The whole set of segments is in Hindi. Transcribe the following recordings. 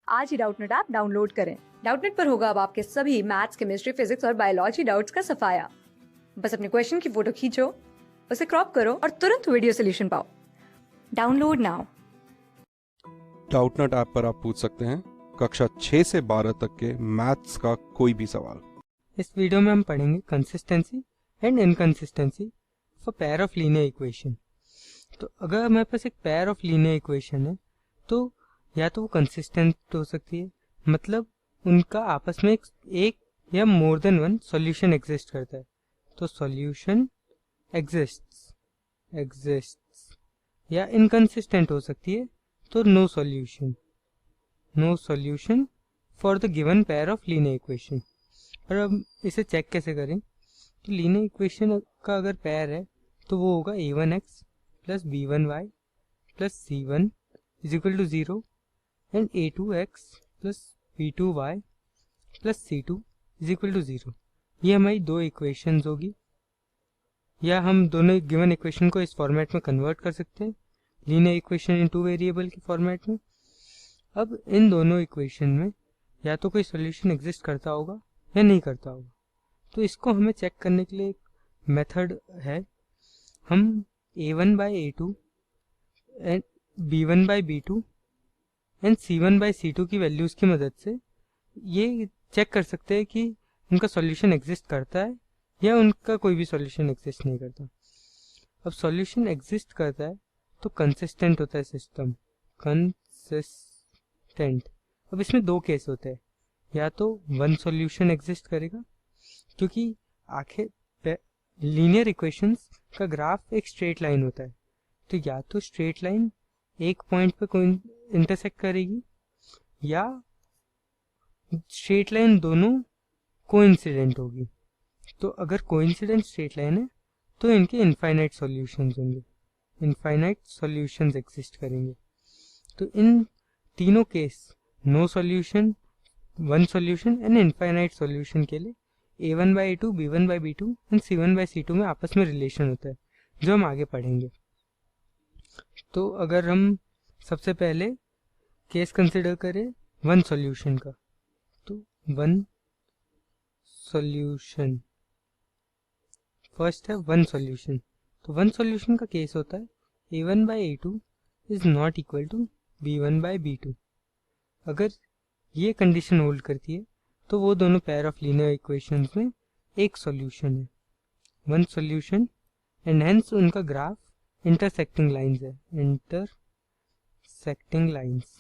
आज ही डाउटनेट ऐप डाउनलोड करें। डाउटनेट पर होगा अब आपके सभी मैथ्स, केमिस्ट्री, फिजिक्स और बायोलॉजी डाउट्स का सफाया। बस अपने क्वेश्चन की फोटो खींचो, उसे क्रॉप करो और तुरंत वीडियो सोल्यूशन पाओ। Download now. डाउटनेट ऐप पर आप पूछ सकते हैं कक्षा 6 से 12 तक के मैथ्स का कोई भी सवाल। इस वीडियो में हम पढ़ेंगे consistency and inconsistency for pair of linear equation. तो अगर हमारे पास एक पेयर ऑफ लीनियर इक्वेशन है तो या तो वो कंसिस्टेंट हो सकती है, मतलब उनका आपस में एक या more than one solution exist करता है। तो सॉल्यूशन एग्जिस्ट्स या इनकंसिस्टेंट हो सकती है, तो no solution for the given pair of linear equation. और अब इसे चेक कैसे करें? तो लीनियर इक्वेशन का अगर पेयर है तो वो होगा a1x plus b1y plus c1 is equal to 0 and a2x plus b2y plus c2 is equal to 0। ये हमारी दो इक्वेशंस होगी, या हम दोनों गिवन इक्वेशन को इस फॉर्मेट में कन्वर्ट कर सकते हैं, linear equation in two variable के फॉर्मेट में। अब इन दोनों इक्वेशन में या तो कोई सॉल्यूशन एग्जिस्ट करता होगा या नहीं करता होगा। तो इसको हमें चेक करने के लिए एक मेथड है। हम a1 by a2 and b1 by b2 and c1 by c2 की वैल्यूज की मदद से ये चेक कर सकते हैं कि उनका सॉल्यूशन एग्जिस्ट करता है या उनका कोई भी सॉल्यूशन एग्जिस्ट नहीं करता। अब सॉल्यूशन एग्जिस्ट करता है तो कंसिस्टेंट होता है सिस्टम, कंसिस्टेंट। अब इसमें दो केस होते हैं, या तो वन सॉल्यूशन एग्जिस्ट करेगा, क्योंकि आखिर लीनियर इक्वेशंस का ग्राफ एक स्ट्रेट लाइन होता है, तो या तो स्ट्रेट लाइन एक पॉइंट पे कोई इंटरसेक्ट करेगी या स्ट्रेट लाइन दोनों कोइंसिडेंट होगी। तो अगर कोइंसिडेंट स्ट्रेट लाइन है तो इनके इनफाइनाइट सॉल्यूशंस होंगे, इनफाइनाइट सॉल्यूशंस एग्जिस्ट करेंगे। तो इन तीनों case no solution, one solution and infinite solution के लिए a1 by a2, b1 by b2 and c1 by c2 में आपस में रिलेशन होता है, जो हम आगे पढ़ेंगे। तो अगर हम सबसे पहले केस कंसिडर करें वन सॉल्यूशन का, तो वन सॉल्यूशन फर्स्ट है वन सॉल्यूशन। तो वन सॉल्यूशन का केस होता है a1 by a2 is not equal to b1 by b2। अगर ये कंडीशन होल्ड करती है तो वो दोनों पेयर ऑफ लीनियर इक्वेशंस में एक सॉल्यूशन है, वन सॉल्यूशन, एंड हेंस उनका ग्राफ इंटरसेक्टिंग लाइंस है, इंटरसेक्टिंग लाइंस।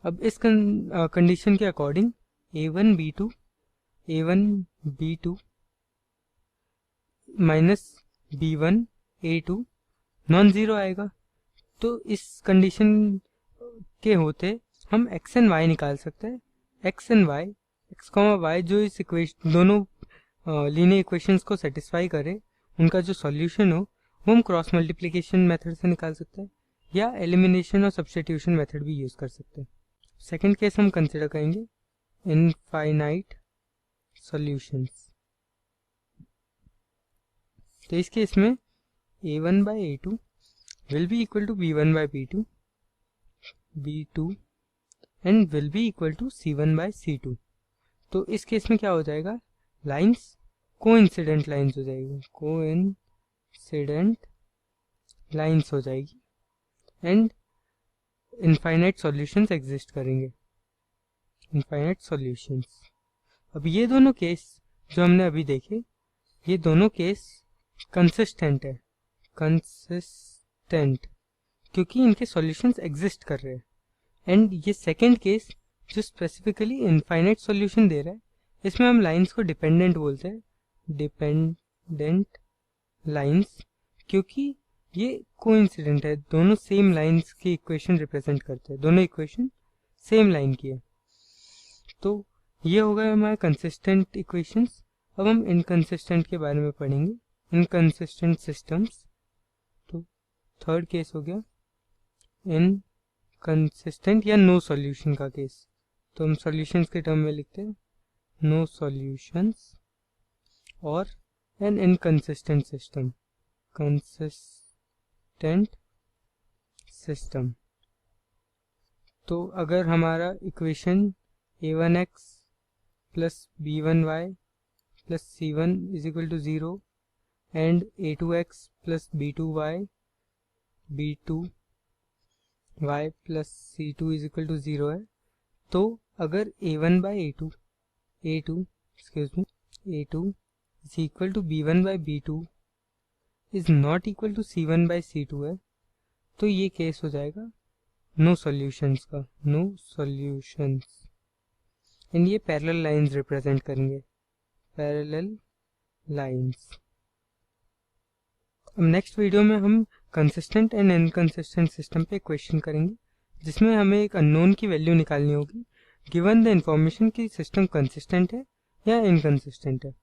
अब इस कंडीशन के according a1 b2 minus b1 a2 non zero आएगा। तो इस कंडीशन के होते हम x एंड y निकाल सकते हैं। x and y, x comma y जो इस इक्वेशन दोनों लीनियर इक्वेशंस को सेटिस्फाई करे, उनका जो सॉल्यूशन हो वो हम क्रॉस मल्टीप्लिकेशन मेथड से निकाल सकते हैं या एलिमिनेशन और सब्स्टिट्यूशन मेथड भी यूज कर सकते हैं। सेकंड केस हम कंसिडर करेंगे इनफाइनाइट सॉल्यूशंस। तो इस केस में a1 by a2 will be equal to b1 by b2 and will be equal to c1 by c2। तो इस केस में क्या हो जाएगा, लाइंस कोइंसिडेंट लाइंस हो जाएगी, कोइंसिडेंट लाइंस हो जाएगी एंड इनफाइनाइट सॉल्यूशंस एग्जिस्ट करेंगे, इनफाइनाइट सॉल्यूशंस। अब ये दोनों केस जो हमने अभी देखे, ये दोनों केस कंसिस्टेंट है, कंसिस्टेंट, क्योंकि इनके सॉल्यूशंस एग्जिस्ट कर रहे हैं। एंड ये सेकंड केस जो स्पेसिफिकली इनफाइनाइट सॉल्यूशन दे रहा है, इसमें हम लाइंस को डिपेंडेंट बोलते हैं, डिपेंडेंट लाइंस, क्योंकि ये कोइंसिडेंट है, दोनों सेम लाइंस की इक्वेशन रिप्रेजेंट करते हैं, दोनों इक्वेशन सेम लाइन की है। तो ये हो गए हमारे कंसिस्टेंट इक्वेशंस। अब हम इनकंसिस्टेंट के बारे में पढ़ेंगे, इनकंसिस्टेंट सिस्टम्स। तो थर्ड केस हो गया इनकंसिस्टेंट या नो सॉल्यूशन का केस। तो हम सॉल्यूशंस के टर्म में लिखते हैं नो सॉल्यूशंस और an inconsistent system, consistent system. तो अगर हमारा equation a1x plus b1y plus c1 is equal to 0 and a2x plus b2y b2y plus c2 is equal to 0 है, तो अगर a1 by a2 is equal to b1 by b2 is not equal to c1 by c2 है, तो ये केस हो जाएगा नो सॉल्यूशंस का, नो सॉल्यूशंस। एंड ये पैरेलल लाइंस रिप्रेजेंट करेंगे, पैरेलल लाइंस। अब नेक्स्ट वीडियो में हम कंसिस्टेंट एंड इनकंसिस्टेंट सिस्टम पे क्वेश्चन करेंगे, जिसमें हमें एक अननोन की वैल्यू निकालनी होगी गिवन द इंफॉर्मेशन कि सिस्टम कंसिस्टेंट है या इनकंसिस्टेंट है।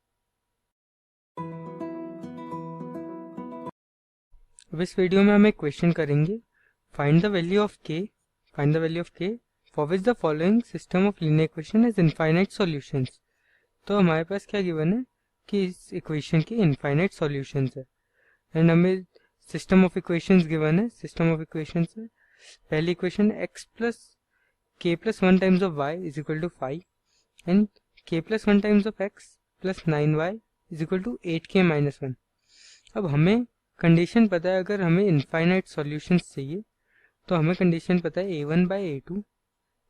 अब इस वीडियो में हम एक क्वेश्चन करेंगे, find the value of k for which the following system of linear equation is infinite solutions. तो हमारे पास क्या गिवन है कि इस इक्वेशन के इनफाइनाइट सॉल्यूशंस है, एंड हमें सिस्टम ऑफ इक्वेशंस गिवन है। सिस्टम ऑफ इक्वेशंस है, पहली equation x plus k plus 1 times of y is equal to 5 and k plus 1 times of x plus 9y is equal to 8k minus 1। अब हमें कंडीशन पता है, अगर हमें इनफाइनाइट सॉल्यूशंस चाहिए तो हमें कंडीशन पता है a1 by a2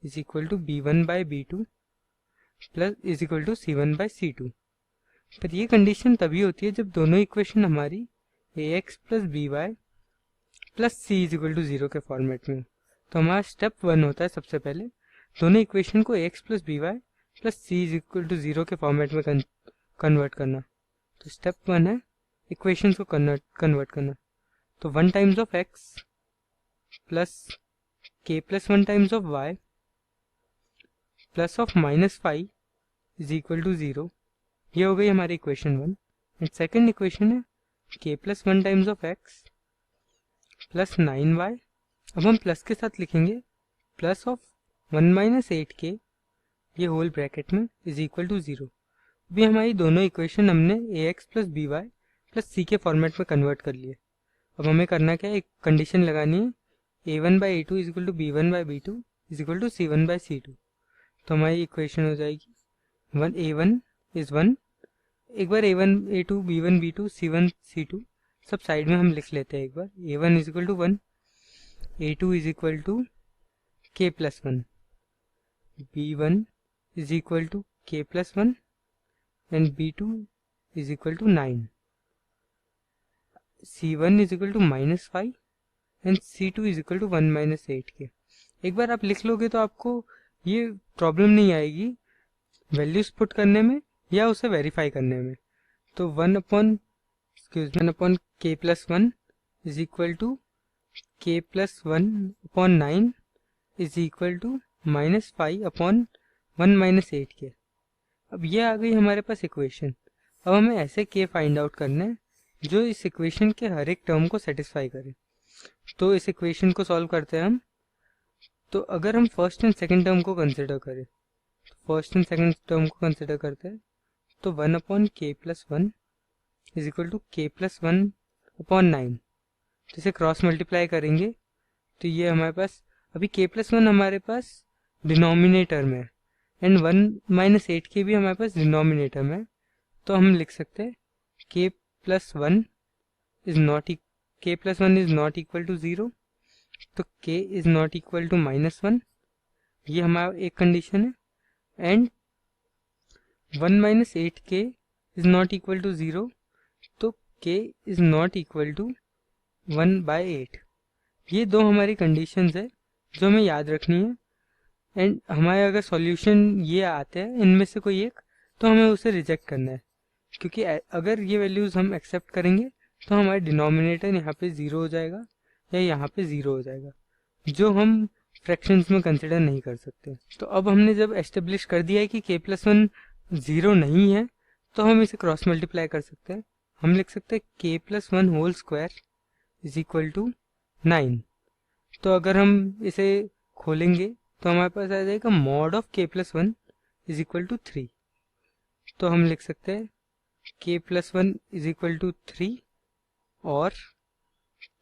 is equal to b1 by b2 plus is equal to c1 by c2। पर ये कंडीशन तभी होती है जब दोनों इक्वेशन हमारी ax plus by plus c is equal to 0 के फॉर्मेट में। तो हमारा स्टेप 1 होता है सबसे पहले दोनों इक्वेशन को ax plus by plus c is equal to 0 के फॉर्मेट में कन्वर्ट करना। तो स्टेप 1 है इक्वेशंस को कन्वर्ट करना। तो 1 times of x plus k plus 1 times of y plus of minus 5 is equal to 0, ये हो गई हमारी इक्वेशन 1। एंड सेकेंड इक्वेशन है k plus 1 times of x plus 9y, अब हम प्लस के साथ लिखेंगे प्लस ऑफ 1 माइनस 8k, ये होल ब्रैकेट में इज इक्वल टू 0। अभी हमारी दोनों इक्वेशन हमने ax plus by plus c के फॉर्मेट में कन्वर्ट कर लिए। अब हमें करना क्या है, एक कंडीशन लगानी है a1 by a2 is equal to b1 by b2 is equal to c1 by c2। तो हमारी इक्वेशन हो जाएगी a1 इज 1, एक बार a1 a2 b1 b2 c1 c2 सब साइड में हम लिख लेते हैं एक बार। a1 is equal to 1, a2 is equal to k plus 1, b1 is equal to k plus 1 and b2 is equal to 9, c1 is equal to minus 5 and c2 is equal to 1 minus 8k। एक बार आप लिख लोगे तो आपको ये प्रॉब्लम नहीं आएगी वैल्यूज पुट करने में या उसे वेरीफाई करने में। तो 1 upon k plus 1 is equal to k plus 1 upon 9 is equal to minus 5 upon 1 minus 8k। अब ये आ गई हमारे पास इक्वेशन। अब हमें ऐसे k फाइंड आउट करना है जो इस इक्वेशन के हर एक टर्म को सेटिस्फाई करे। तो इस इक्वेशन को सॉल्व करते हैं हम। तो अगर हम फर्स्ट एंड सेकंड टर्म को कंसिडर करें, फर्स्ट एंड सेकंड टर्म को कंसिडर करते हैं, तो 1 upon k plus 1 is equal to k plus 1 upon 9। तो इसे क्रॉस मल्टीप्लाई करेंगे तो ये हमारे पास अभी k प्लस 1 हमारे पास डिनोमिनेटर में है एंड 1 माइनस 8k भी हमारे पास डिनोमिनेटर में है। तो हम लिख सकते हैं k plus 1 is not equal to 0, तो k is not equal to minus 1, ये हमारा एक कंडीशन है। And 1 minus 8k is not equal to 0, तो k is not equal to 1 by 8। ये दो हमारी कंडीशंस है जो हमें याद रखनी है। एंड हमारे अगर सॉल्यूशन ये आते हैं इनमें से कोई एक, तो हमें उसे रिजेक्ट करना है, क्योंकि अगर ये वैल्यूज हम एक्सेप्ट करेंगे तो हमारे डिनोमिनेटर यहाँ पे 0 हो जाएगा या यहाँ पे 0 हो जाएगा, जो हम फ्रैक्शंस में कंसिडर नहीं कर सकते। तो अब हमने जब एस्टेब्लिश कर दिया है कि k प्लस 1 0 नहीं है, तो हम इसे क्रॉस मल्टीप्लाई कर सकते हैं। हम लिख सकते हैं k plus 1 whole square is equal to 9। तो अगर हम इसे खोलेंगे तो हमारे पास आ जाएगा mod of k plus 1 is equal to 3। तो हम लिख सकते हैं k plus 1 is equal to 3 और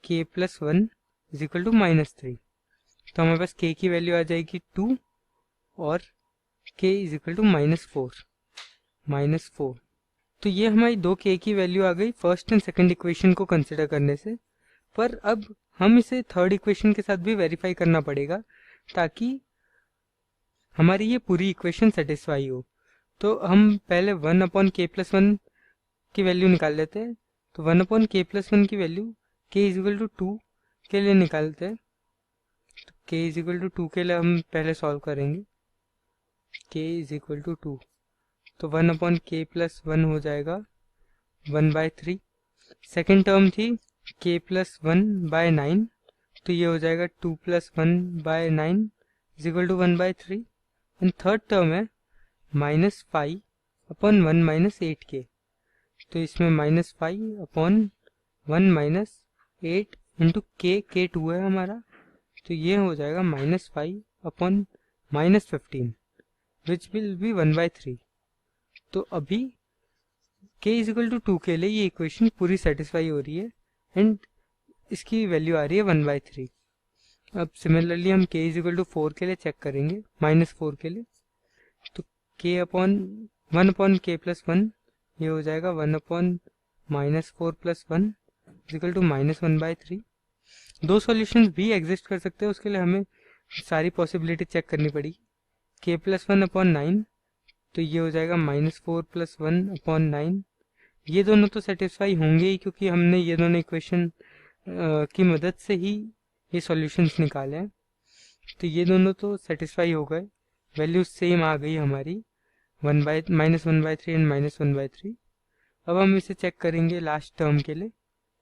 k plus 1 is equal to minus 3। तो हमारे पास k की वैल्यू आ जाएगी 2 और k इज इक्वल टू -4। तो ये हमारी 2k की वैल्यू आ गई फर्स्ट एंड सेकंड इक्वेशन को कंसिडर करने से। पर अब हम इसे थर्ड इक्वेशन के साथ भी वेरीफाई करना पड़ेगा ताकि हमारी ये पूरी इक्वेशन सेटिस्फाई हो। तो हम पहले 1/k+1 की वैल्यू निकाल लेते हैं। तो 1/k+1 की value k is equal to 2 के लिए निकालते हैं। तो k इज इक्वल टू 2 के लिए हम पहले सॉल्व करेंगे। k इज इक्वल टू 2, तो 1/k+1 हो जाएगा 1/3। सेकेंड टर्म थी k+1/9, तो ये हो जाएगा 2+1/9 is equal to 1/3। And third term है -5/1 - 8k, तो इसमें -5/1 - 8 इंटू k 2 है हमारा, तो ये हो जाएगा -5/-15 विच विल बी 1/3। तो अभी k इज इक्वल टू 2 के लिए ये इक्वेशन पूरी सेटिस्फाई हो रही है एंड इसकी वैल्यू आ रही है 1/3। अब सिमिलरली हम k इज इक्वल टू 4 के लिए चेक करेंगे, -4 के लिए। तो k/1/k+1 ये हो जाएगा 1/-4+1 इज इक्वल टू -1/3। दो सॉल्यूशंस भी एग्जिस्ट कर सकते हैं, उसके लिए हमें सारी पॉसिबिलिटी चेक करनी पड़ेगी। k+1/9, तो ये हो जाएगा -4+1/9। ये दोनों तो सेटिस्फाई होंगे ही क्योंकि हमने ये दोनों इक्वेशन की मदद से ही ये सॉल्यूशंस निकाले हैं। तो ये दोनों तो सेटिस्फाई हो गए, वैल्यूज सेम आ गई हमारी -1/3 एंड -1/3। अब हम इसे चेक करेंगे लास्ट टर्म के लिए।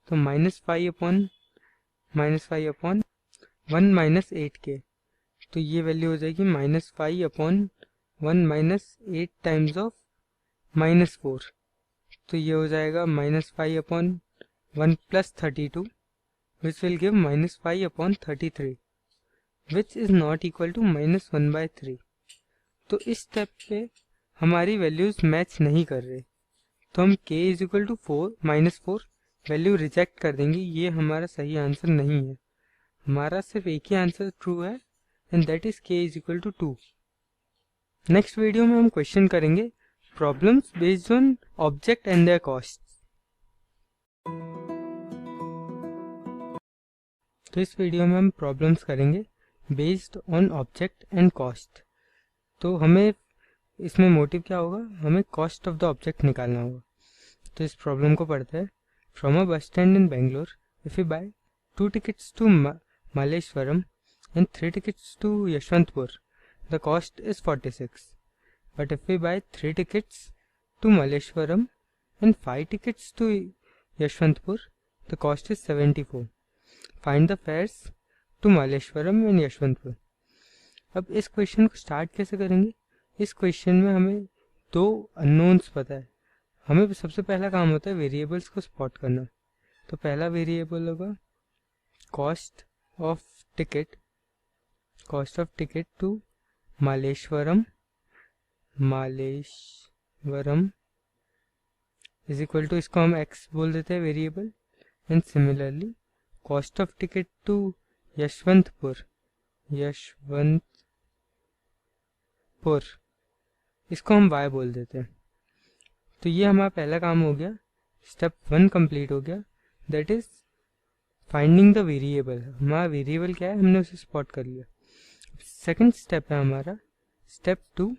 तो -5/1 - 8k, तो ये वैल्यू हो जाएगी -5/1 - 8 टाइम्स ऑफ -4, तो ये हो जाएगा -5/1 + 32 which will give -5/33 which is not equal to -1/3। तो इस स्टेप पे हमारी वैल्यूज मैच नहीं कर रहे, तो हम k is equal to -4 value reject कर देंगे। ये हमारा सही आंसर नहीं है, हमारा सिर्फ एक ही आंसर ट्रू है and that is k is equal to 2। Next video में हम क्वेश्चन करेंगे problems based on object and their cost. तो इस वीडियो में हम प्रॉब्लम्स करेंगे based on object and cost. तो हमें इसमें मोटिव क्या होगा, हमें कॉस्ट ऑफ द ऑब्जेक्ट निकालना होगा। तो इस प्रॉब्लम को पढ़ते हैं। From a bus stand in Bangalore if you buy 2 tickets to Malleshwaram and 3 tickets to Yashwantpur, the cost is 46. But if we buy 3 tickets to Malleshwaram and 5 tickets to Yashwantpur, the cost is 74. Find the fares to Malleshwaram and Yashwantpur. अब इस क्वेश्चन को स्टार्ट कैसे करेंगे। इस क्वेश्चन में हमें दो अननोन्स पता है। हमें सबसे पहला काम होता है वेरिएबल्स को स्पॉट करना। तो पहला वेरिएबल होगा cost of ticket to Malleshwaram is equal to, इसको हम x बोल देते हैं variable. And similarly cost of ticket to Yeshwantpur, इसको हम y बोल देते हैं। तो ये हमारा पहला काम हो गया, स्टेप 1 कंप्लीट हो गया, that is finding the variable. हमारा वेरिएबल क्या है, हमने उसे स्पॉट कर लिया। सेकंड स्टेप है हमारा step 2,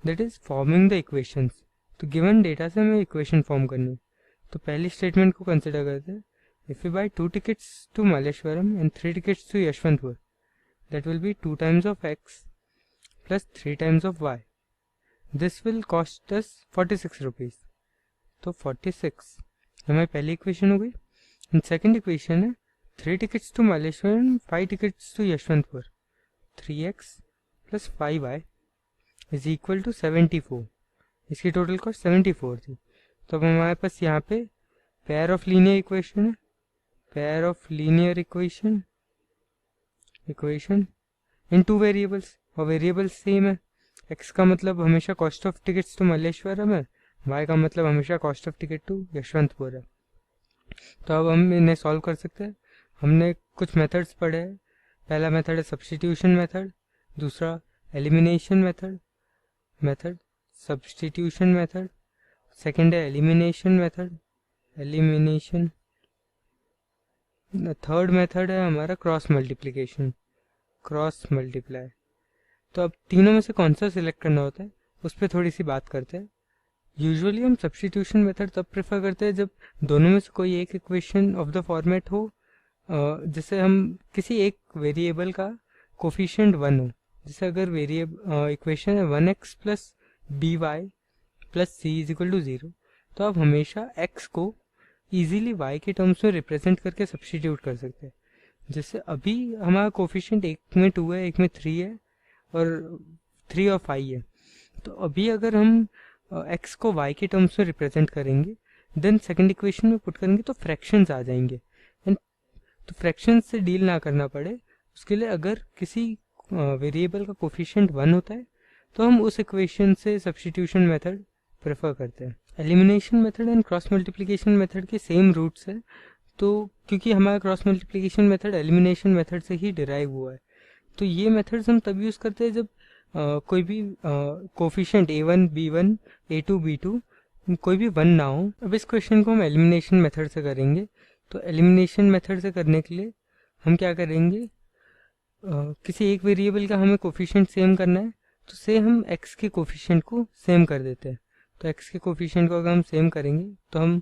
that is forming the equations. तो गिवन डेटा से हमें इक्वेशन फॉर्म करनी है। तो पहली स्टेटमेंट को कंसिडर करते हैं। If you buy 2 tickets to Malleshwaram and 3 tickets to Yeshwantpur, that will be 2 times of x plus 3 times of y. This will cost us 46 rupees. तो 46 हमारी पहली इक्वेशन हो गई। एंड सेकेंड इक्वेशन है 3 tickets to Malleshwaram, 5 tickets to Yeshwantpur, 3x plus 5y is equal to 74। इसकी टोटल कॉस्ट 74 थी। तो अब हमारे पास यहाँ पे पेयर ऑफ लीनियर इक्वेशन है, pair of linear equation in 2 variables, और वेरिएबल्स सेम है। x का मतलब हमेशा cost of tickets to Malleswaram है, y का मतलब हमेशा cost of ticket to Yeshwanthpur है। तो अब हम इन्हें सॉल्व कर सकते हैं। हमने कुछ मेथड्स पढ़े हैं, पहला मेथड है सब्स्टिट्यूशन मेथड, दूसरा elimination method substitution method, second है एलिमिनेशन, थर्ड मेथड है हमारा क्रॉस मल्टीप्लाई। तो अब तीनों में से कौन सा सिलेक्ट करना होता है उस पर थोड़ी सी बात करते हैं। यूजुअली हम सब्स्टिट्यूशन मेथड तब प्रेफर करते हैं जब दोनों में से कोई एक इक्वेशन ऑफ द फॉर्मेट हो जिससे हम किसी एक वेरिएबल का कोफिशिएंट 1 हो। जैसे अगर इक्वेशन है 1x plus B Y plus C is equal to 0, तो आप हमेशा x को इजीली y के टर्म्स में रिप्रेजेंट करके सब्स्टिट्यूट कर सकते हैं। जैसे अभी हमारा कोफिशिएंट एक में 2 है, एक में 3 है और 3 और 5 है। तो अभी अगर हम x को y के टर्म्स में रिप्रेजेंट करेंगे देन सेकंड इक्वेशन में पुट करेंगे तो फ्रैक्शंस आ जाएंगे। एंड तो फ्रैक्शंस से डील ना करना पड़े उसके लिए अगर किसी वेरिएबल का कोफिशिएंट 1 होता है तो हम उस इक्वेशन से सब्स्टिट्यूशन मेथड प्रेफर करते हैं। Elimination method and cross multiplication method के सेम रूट्स है, तो क्योंकि हमारा cross multiplication method elimination method से ही डिराइव हुआ है, तो ये मेथड्स हम तब यूज़ करते हैं जब कोई भी coefficient a1 b1 a2 b2 कोई भी 1 ना हो। अब इस क्वेश्चन को हम एलिमिनेशन मेथड से करेंगे। तो एलिमिनेशन मेथड से करने के लिए हम क्या करेंगे, किसी एक वेरिएबल का हमें कोफिशिएंट सेम करना है तो से हम x के कोफिशिएंट को सेम कर देते हैं। तो x के कोफिशिएंट को अगर हम सेम करेंगे तो हम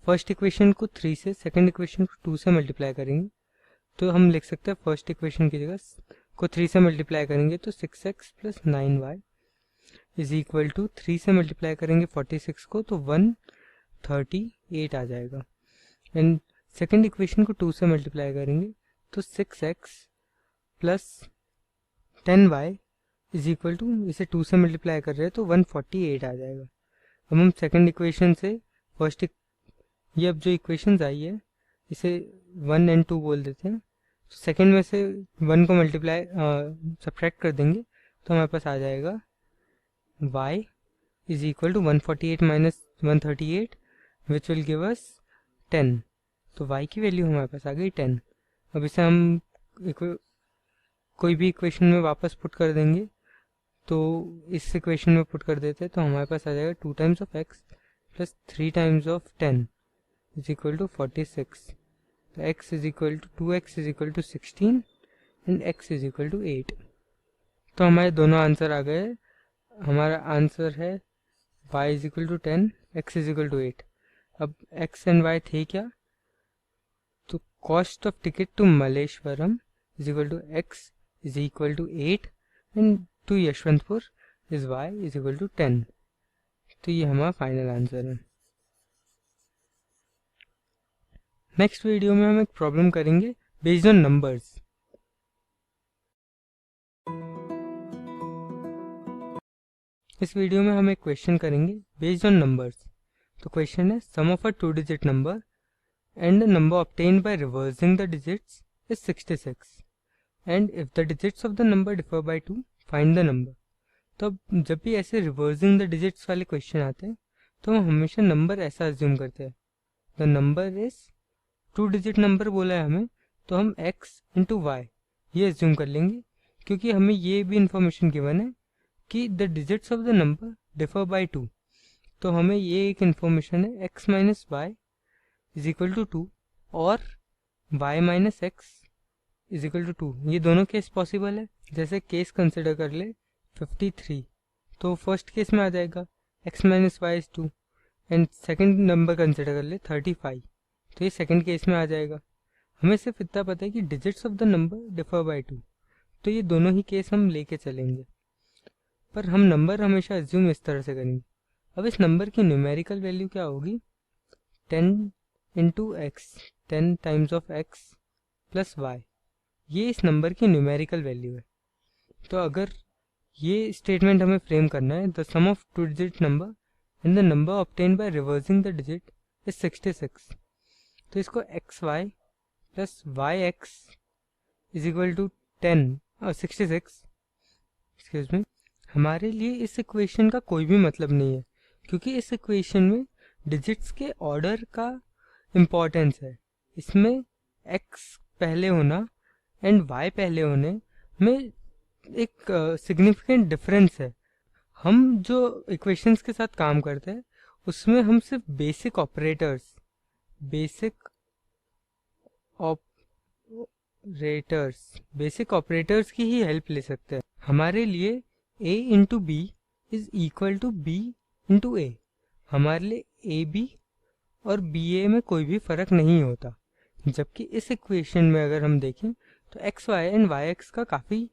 फर्स्ट इक्वेशन को 3 से सेकंड इक्वेशन को 2 से मल्टीप्लाई करेंगे। तो हम लिख सकते हैं फर्स्ट इक्वेशन की जगह को 3 से मल्टीप्लाई करेंगे तो 6x plus 9y is equal to 3 से मल्टीप्लाई करेंगे 46 को तो 138 आ जाएगा। एंड सेकंड इक्वेशन को 2 से मल्टीप्लाई करेंगे तो 6x plus 10y is equal to, इसे 2 से मल्टीप्लाई कर रहे हैं तो 148 आ जाएगा। अब हम सेकंड इक्वेशन से फर्स्ट ये अब जो इक्वेशंस आई है इसे 1 and 2 बोल देते हैं। सेकंड में से 1 को मल्टीप्लाई सब्ट्रैक्ट कर देंगे तो हमारे पास आ जाएगा y is equal to 148 minus 138 which will give us 10। तो y की वैल्यू हमारे पास आ गई 10। अब इसे हम कोई भी इक्वेशन में वापस पुट कर देंगे, तो इस इक्वेशन में पुट कर देते हैं तो हमारे पास आ जाएगा 2 times of x plus 3 times of 10 is equal to 46। तो x is equal to 2x is equal to 16 and x is equal to 8। तो हमारे दोनों आंसर आ गए। हमारा आंसर है y is equal to 10, x is equal to 8। अब x एंड y थे क्या, तो cost of ticket to Malleshwaram is equal to x is equal to 8 and to Yeshwantpur is y is equal to 10। तो ये हमारा फाइनल आंसर है। नेक्स्ट वीडियो में हम एक प्रॉब्लम करेंगे बेस्ड ऑन नंबर्स। इस वीडियो में हम एक क्वेश्चन करेंगे बेस्ड ऑन नंबर्स। तो क्वेश्चन है sum of a 2 digit number and the number obtained by reversing the digits is 66 and if the digits of the number differ by 2 find the number. तो अब जब भी ऐसे रिवर्सिंग द डिजिट्स वाले क्वेश्चन आते हैं तो हम हमेशा नंबर ऐसा अज्यूम करते हैं, the number is 2 digit number बोला है हमें तो हम x इंटू वाई ये अज्यूम कर लेंगे, क्योंकि हमें ये भी इंफॉर्मेशन गिवन है कि the digits of the number differ by 2। तो हमें ये एक इंफॉर्मेशन है x minus y is equal to 2 और y minus x is equal to 2। ये दोनों केस पॉसिबल है। जैसे केस कंसिडर कर ले 53, तो फर्स्ट केस में आ जाएगा x minus y is 2 and second number consider कर ले 35, तो ये सेकंड केस में आ जाएगा। हमें सिर्फ इतना पता है कि digits of the number differ by 2, तो ये दोनों ही केस हम लेके चलेंगे, पर हम नंबर हमेशा अज्यूम इस तरह से करेंगे। अब इस नंबर की न्यूमेरिकल वैल्यू क्या होगी, 10 into x, 10 times of x plus Y, ये इस नंबर की न्यूमेरिकल वैल्यू है। तो अगर ये स्टेटमेंट हमें फ्रेम करना है, the sum of 2 digit number and the number obtained by reversing the digit is 66, तो इसको x y plus y x is equal to 66 excuse me, हमारे लिए इस इक्वेशन का कोई भी मतलब नहीं है, क्योंकि इस इक्वेशन में डिजिट्स के ऑर्डर का इम्पोर्टेंस है। इसमें x पहले होना एंड y पहले होने में एक सिग्निफिकेंट डिफरेंस है। हम जो इक्वेशंस के साथ काम करते हैं उसमें हम सिर्फ बेसिक ऑपरेटर्स की ही हेल्प ले सकते हैं। हमारे लिए a into B is equal to b into A. हमारे लिए ए बी और बी ए में कोई भी फर्क नहीं होता। जबकि इस इक्वेशन में अगर हम देखें तो x y and y x का काफ़ी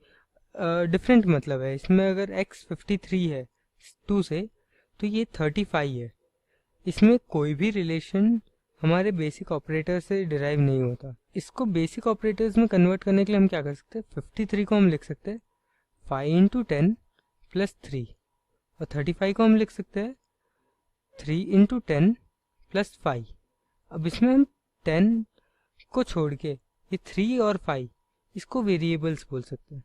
डिफरेंट मतलब है। इसमें अगर x 53 है 2 से, तो ये 35 है। इसमें कोई भी रिलेशन हमारे बेसिक ऑपरेटर से डिराइव नहीं होता। इसको बेसिक ऑपरेटर्स में कन्वर्ट करने के लिए हम क्या कर सकते हैं, 53 को हम लिख सकते हैं 5 इंटू 10 प्लस 3, और 35 को हम लिख सकते हैं 3 इंटू 10 प्लस 5। अब इसमें हम 10 को छोड़ के ये 3 और 5 इसको वेरिएबल्स बोल सकते हैं।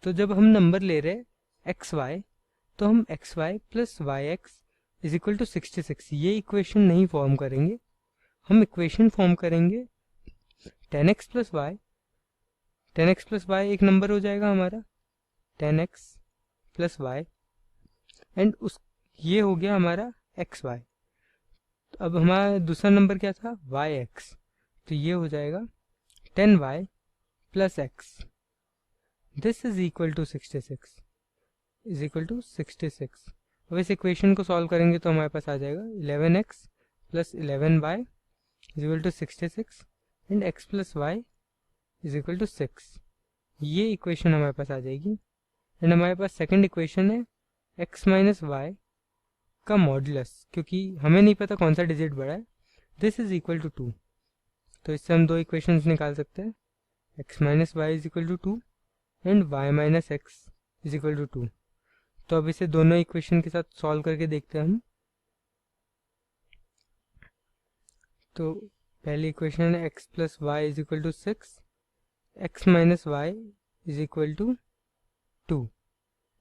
तो जब हम नंबर ले रहे हैं एक्स वाई, तो हम x y plus y x is equal to 66 ये इक्वेशन नहीं फॉर्म करेंगे। हम इक्वेशन फॉर्म करेंगे 10x plus y. 10x plus y एक नंबर हो जाएगा हमारा 10x प्लस वाई, एंड उस ये हो गया हमारा एक्स वाई। अब हमारा दूसरा नंबर क्या था वाई एक्स, तो ये हो जाएगा 10y plus x. This is equal to 66 is equal to 66। अब इस इक्वेशन को सॉल्व करेंगे तो हमारे पास आ जाएगा 11x plus 11y is equal to 66 and x plus y is equal to 6। ये इक्वेशन हमारे पास आ जाएगी। एंड हमारे पास सेकंड इक्वेशन है x माइनस वाई का मॉडुलस, क्योंकि हमें नहीं पता कौन सा डिजिट बड़ा है। This is equal to 2। तो इससे हम दो इक्वेशंस निकाल सकते हैं, x minus y is equal to 2 and y minus x is equal to 2। तो अब इसे दोनों इक्वेशन के साथ सॉल्व करके देखते हैं हम। तो पहली इक्वेशन है x plus y is equal to 6, x minus y is equal to 2,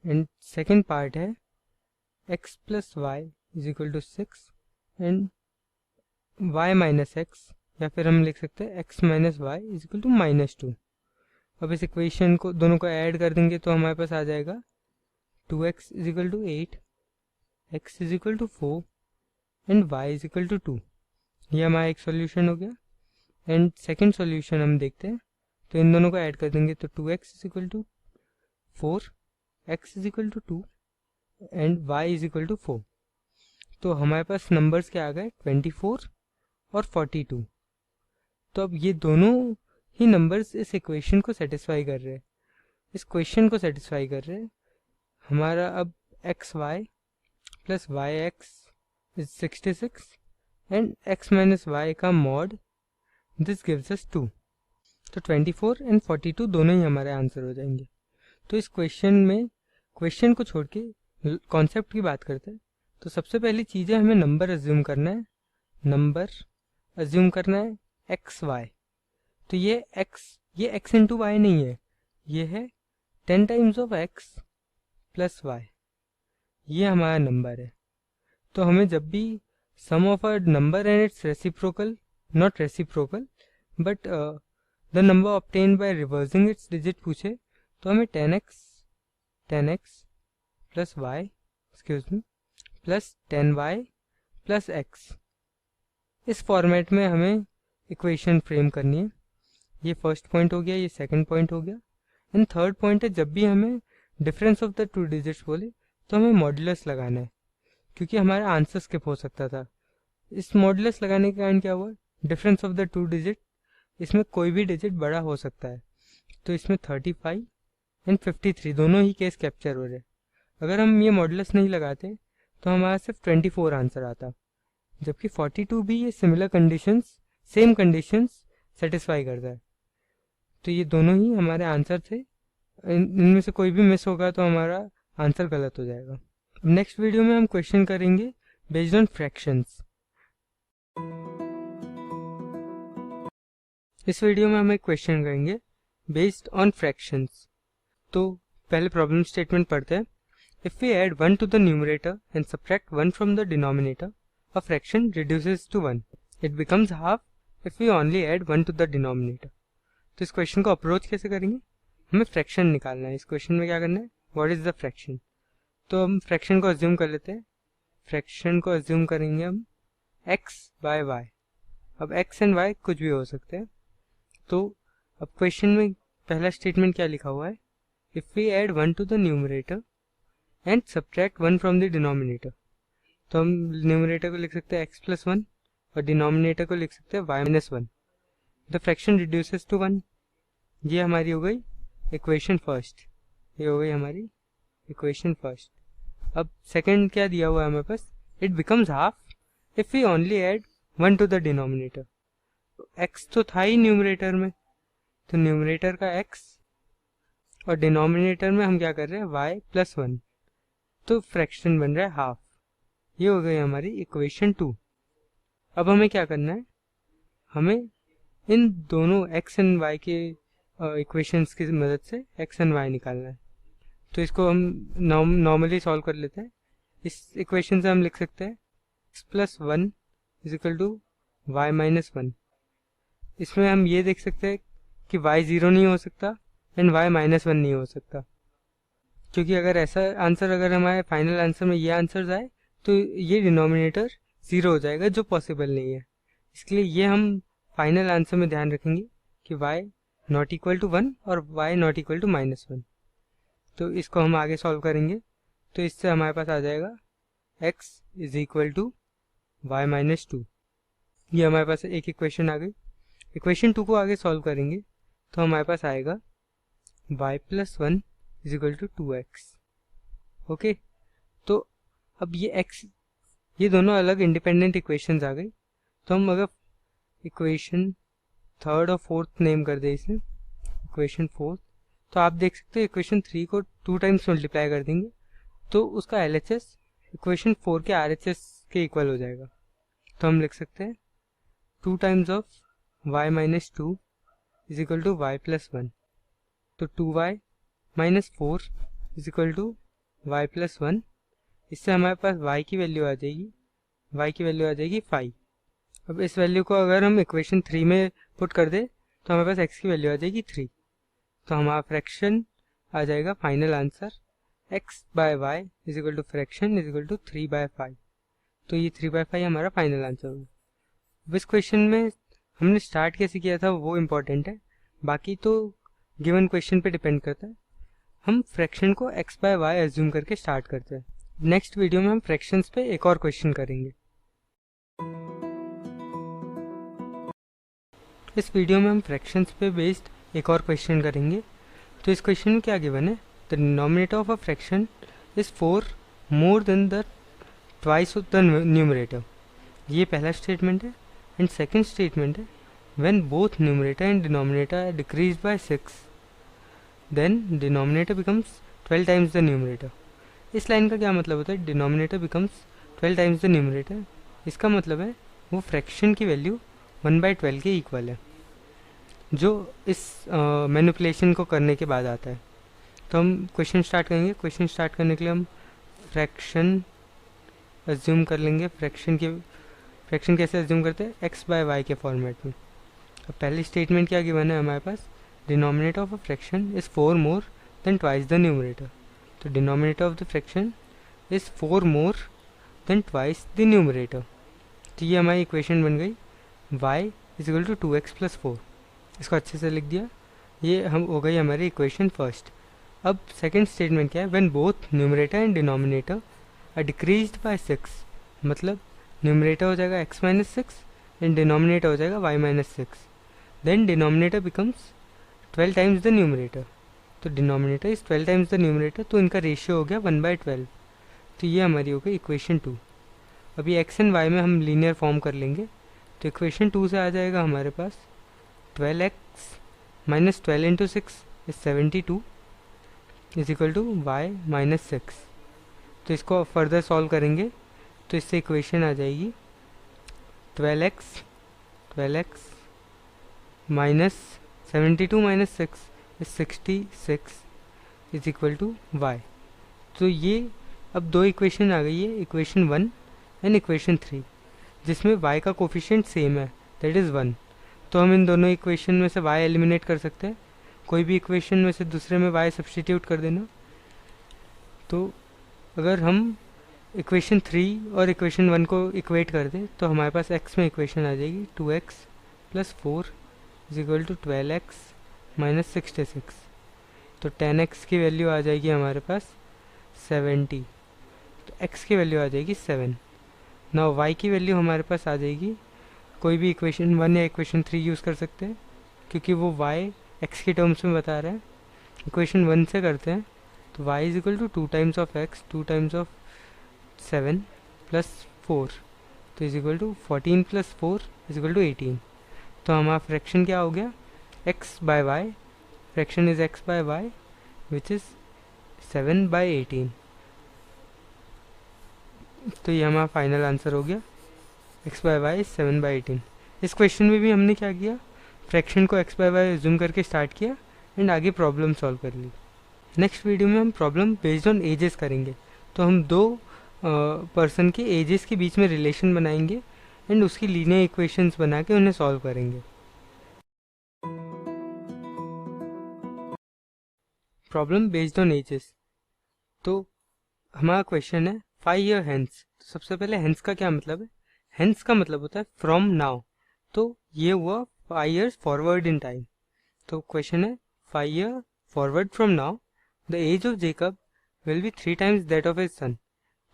and second part है x plus y is equal to 6 and y minus x, या फिर हम लिख सकते हैं x minus y is equal to minus 2। अब इस इक्वेशन को दोनों को ऐड कर देंगे तो हमारे पास आ जाएगा 2x is equal to 8, x is equal to 4 and y is equal to 2। ये हमारा एक सॉल्यूशन हो गया। एंड सेकंड सॉल्यूशन हम देखते हैं, तो इन दोनों को ऐड कर देंगे तो 2x is equal to 4, x is equal to 2 and y is equal to 4। तो हमारे पास नंबर्स क्या आ गए 24 और 42। तो अब ये दोनों ही नंबर्स इस इक्वेशन को सेटिस्फाई कर रहे हैं, इस क्वेश्चन को सेटिस्फाई कर रहे हैं। हमारा अब x y plus y x is 66 and x minus y का मॉड दिस गिव्स अस 2। तो 24 एंड 42 दोनों ही हमारे आंसर हो जाएंगे। तो इस क्वेश्चन में क्वेश्चन को छोड़ के कॉन्सेप्ट की बात करते हैं। तो सबसे पहली चीज़ है हमें नंबर अज्यूम करना है। नंबर अज्यूम करना है एक्स वाई। तो ये x इंटू वाई नहीं है, ये है 10 times of x plus Y. ये हमारा नंबर है। तो हमें जब भी sum of a number and its reciprocal, not reciprocal but the number obtained by reversing its digit पूछे, तो हमें 10x plus Y excuse me plus 10y plus x इस फॉर्मेट में हमें इक्वेशन फ्रेम करनी है। ये फर्स्ट पॉइंट हो गया, ये सेकंड पॉइंट हो गया। एंड थर्ड पॉइंट है जब भी हमें difference of the two digits बोले तो हमें मॉडुलस लगाना है, क्योंकि हमारा आंसर स्किप हो सकता था। इस मॉडुलस लगाने के कारण क्या हुआ, difference of the two digit, इसमें कोई भी डिजिट बड़ा हो सकता है। तो इसमें 35 एंड 53 दोनों ही केस कैप्चर हो रहे। अगर हम ये मॉडुलस नहीं लगाते तो हमारा सिर्फ 24 आंसर आता, जबकि 42 भी ये similar conditions, same conditions satisfy करता है। तो ये दोनों ही हमारे आंसर थे। इनमें से कोई भी मिस होगा तो हमारा आंसर गलत हो जाएगा। अब नेक्स्ट वीडियो में हम क्वेश्चन करेंगे बेस्ड ऑन फ्रैक्शंस। इस वीडियो में हम एक क्वेश्चन करेंगे बेस्ड ऑन फ्रैक्शंस। तो पहले प्रॉब्लम स्टेटमेंट पढ़ते हैं। If we add 1 to the numerator and subtract 1 from the denominator, a fraction reduces to 1. It becomes half if we only add 1 to the denominator. तो इस क्वेश्चन को अप्रोच कैसे करेंगे, हमें फ्रैक्शन निकालना है। इस क्वेश्चन में क्या करना है, व्हाट इज द फ्रैक्शन। तो हम फ्रैक्शन को अज्यूम कर लेते हैं। फ्रैक्शन को अज्यूम करेंगे हम x बाय वाई। अब x एंड y कुछ भी हो सकते हैं। तो अब क्वेश्चन में पहला स्टेटमेंट क्या लिखा हुआ है, if we add 1 to the numerator and subtract 1 from the denominator. तो हम न्यूमरेटर को लिख सकते हैं x प्लस 1 और डिनोमिनेटर को लिख सकते हैं y minus 1। The fraction reduces to 1। ये हमारी हो गई इक्वेशन फर्स्ट, ये हो गई हमारी इक्वेशन फर्स्ट। अब सेकंड क्या दिया हुआ है हमारे पास, it becomes half if we only add 1 to the denominator. x तो था ही न्यूमरेटर में, तो न्यूमरेटर का x और डिनोमिनेटर में हम क्या कर रहे हैं y प्लस 1, तो फ्रैक्शन बन रहा है हाफ। ये हो गई हमारी इक्वेशन 2। अब हमें क्या करना है, हमें इन दोनों x एंड y के इक्वेशंस की मदद से x एंड y निकालना है। तो इसको हम नॉर्मली सॉल्व कर लेते हैं। इस इक्वेशन से हम लिख सकते हैं x plus 1 is equal to y minus 1। इसमें हम ये देख सकते हैं कि y 0 नहीं हो सकता एंड y माइनस 1 नहीं हो सकता, क्योंकि अगर ऐसा आंसर, अगर हमारे फाइनल आंसर में ये आंसर आए तो ये डिनोमिनेटर 0 हो जाएगा, जो पॉसिबल नहीं है। इसके लिए ये हम फाइनल आंसर में ध्यान रखेंगे कि y नॉट इक्वल टू 1 और y not equal to minus 1। तो इसको हम आगे सॉल्व करेंगे, तो इससे हमारे पास आ जाएगा x is equal to y minus 2। ये हमारे पास एक इक्वेशन आ गई। इक्वेशन 2 को आगे सॉल्व करेंगे तो हमारे पास आएगा y plus 1 is equal to 2x। Okay, तो अब ये x, ये दोनों अलग इंडिपेंडेंट इक्वेशंस आ गई। तो हम अगर इक्वेशन थर्ड और फोर्थ नेम कर दे इसे इक्वेशन फोर्थ, तो आप देख सकते हो इक्वेशन 3 को 2 टाइम्स मल्टीप्लाई कर देंगे तो उसका LHS इक्वेशन 4 के RHS के इक्वल हो जाएगा। तो हम लिख सकते हैं 2 times of y minus 2 is equal to y plus 1। तो 2y minus 4 is equal to y plus 1। इससे हमारे पास y की वैल्यू आ जाएगी, y की वैल्यू आ जाएगी 5। अब इस वैल्यू को अगर हम इक्वेशन 3 में पुट कर दे तो हमारे पास x की वैल्यू आ जाएगी 3। तो हमारा फ्रैक्शन आ जाएगा final answer x by y is equal to fraction is equal to 3 by 5। तो ये 3 बाय 5 हमारा फाइनल आंसर होगा। इस क्वेश्चन में हमने स्टार्ट कैसे किया था वो इम्पोर्टेंट है, बाकी तो गिवन क्वेश्चन पे डिपेंड करता है। हम फ्रैक्शन को x बाय y एज्यूम करके स्टार्ट करते हैं। नेक्स्ट वीडियो में हम फ्रैक्शंस पे एक और क्वेश्चन करेंगे। इस वीडियो में हम फ्रैक्शंस पे बेस्ड एक और क्वेश्चन करेंगे। तो इस क्वेश्चन में क्या गिवन है, the denominator of a fraction is 4 more then the twice of the numerator. ये पहला स्टेटमेंट है। एंड सेकंड स्टेटमेंट है, when both numerator and denominator decrease by 6 then denominator becomes 12 times the numerator. इस लाइन का क्या मतलब होता है, denominator becomes 12 times the numerator. इसका मतलब है वो फ्रैक्शन की वैल्यू 1/12 के इक्वल है, जो इस मैनिपुलेशन को करने के बाद आता है। तो हम क्वेश्चन स्टार्ट करेंगे। क्वेश्चन स्टार्ट करने के लिए हम फ्रैक्शन एज्यूम कर लेंगे। फ्रैक्शन कैसे एज्यूम करते हैं, x बाय वाई के फॉर्मेट में। अब पहली स्टेटमेंट क्या गिवन है हमारे पास, denominator of a fraction is 4 more than twice the numerator. तो denominator of the fraction is 4 more than twice the numerator. तो ये हमारी इक्वेशन बन गई y is equal to 2x plus 4। इसको अच्छे से लिख दिया। ये हम हो गई हमारी इक्वेशन फर्स्ट। अब सेकंड स्टेटमेंट क्या है, when both numerator and denominator are decreased by 6, मतलब न्यूमरेटर हो जाएगा x माइनस 6 एंड डिनोमिनेटर हो जाएगा y minus 6, then denominator becomes 12 times the numerator. तो denominator is 12 times the numerator, तो इनका रेशियो हो गया 1/12। तो ये हमारी हो गई इक्वेशन 2। अभी x एंड y में हम लीनियर फॉर्म कर लेंगे। तो इक्वेशन 2 से आ जाएगा हमारे पास 12x minus 12 into 6 is 72 is equal to y minus 6। तो इसको फर्दर सॉल्व करेंगे तो इससे इक्वेशन आ जाएगी 12x minus 72 minus 6 is 66 is equal to y। तो ये अब दो इक्वेशन आ गई है, इक्वेशन 1 एंड इक्वेशन 3, जिसमें y का कोफिशिएंट सेम है, दैट इज़ 1। तो हम इन दोनों इक्वेशन में से y एलिमिनेट कर सकते हैं, कोई भी इक्वेशन में से दूसरे में y सब्स्टिट्यूट कर देना। तो अगर हम इक्वेशन 3 और इक्वेशन 1 को इक्वेट कर दें तो हमारे पास x में इक्वेशन आ जाएगी 2x + 4 = 12x - 66। तो 10x की वैल्यू आ जाएगी हमारे पास 70, तो x की वैल्यू आ जाएगी 7। नाउ y की वैल्यू हमारे पास आ जाएगी, कोई भी इक्वेशन 1 या इक्वेशन 3 यूज़ कर सकते हैं क्योंकि वो y x के टर्म्स में बता रहा है। इक्वेशन 1 से करते हैं तो y = 2 times of x 2 times of 7 + 4, तो = 14 + 4 = 18। तो हमारा फ्रैक्शन क्या हो गया, x/y, fraction is x/y which is 7/18। तो ये हमारा फाइनल आंसर हो गया, x/y 7/18। इस क्वेश्चन में भी हमने क्या किया, फ्रैक्शन को x/y एज्यूम करके स्टार्ट किया एंड आगे प्रॉब्लम सॉल्व कर ली। नेक्स्ट वीडियो में हम प्रॉब्लम बेस्ड ऑन एजेस करेंगे। तो हम दो पर्सन के एजेस के बीच में रिलेशन बनाएंगे एंड उसकी लीनियर इक्वेशंस बना के उन्हें सॉल्व करेंगे। Problem based on edges. तो हमारा क्वेश्चन है 5 ईयर हेंस। तो सबसे पहले हेंस का क्या मतलब है, हेंस का मतलब होता है फ्रॉम नाउ। तो ये हुआ 5 ईयर्स फॉरवर्ड इन टाइम। तो क्वेश्चन है 5 year forward from now the age of Jacob will be 3 times that of his son.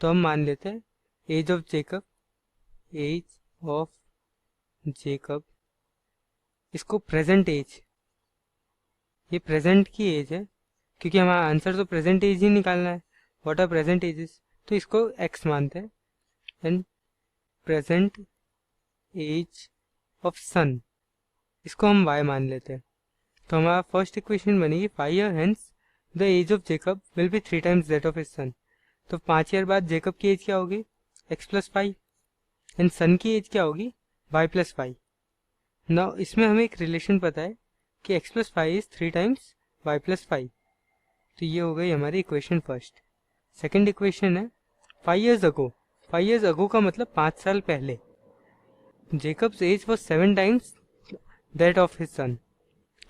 तो हम मान लेते हैं एज ऑफ जेकब, इसको प्रेजेंट एज, ये प्रेजेंट की एज है क्योंकि हमारा आंसर तो प्रेजेंट एज ही निकालना है। व्हाट आर प्रेजेंट एजेस, तो इसको x मानते हैं एंड प्रेजेंट एज ऑफ सन, इसको हम y मान लेते हैं। तो हमारा फर्स्ट इक्वेशन बनेगी 5 year hence the age of Jacob will be 3 times that of his son. तो 5 ईयर बाद जेकब की एज क्या होगी, x + 5 एंड सन की एज क्या होगी, y + 5। नाउ इसमें हमें एक रिलेशन पता है कि x + 5 इज 3 टाइम्स y + 5। तो ये हो गई हमारी इक्वेशन फर्स्ट। सेकंड इक्वेशन है 5 ईयर्स अगो। 5 ईयर्स अगो का मतलब 5 साल पहले Jacob's age was 7 times that of his son.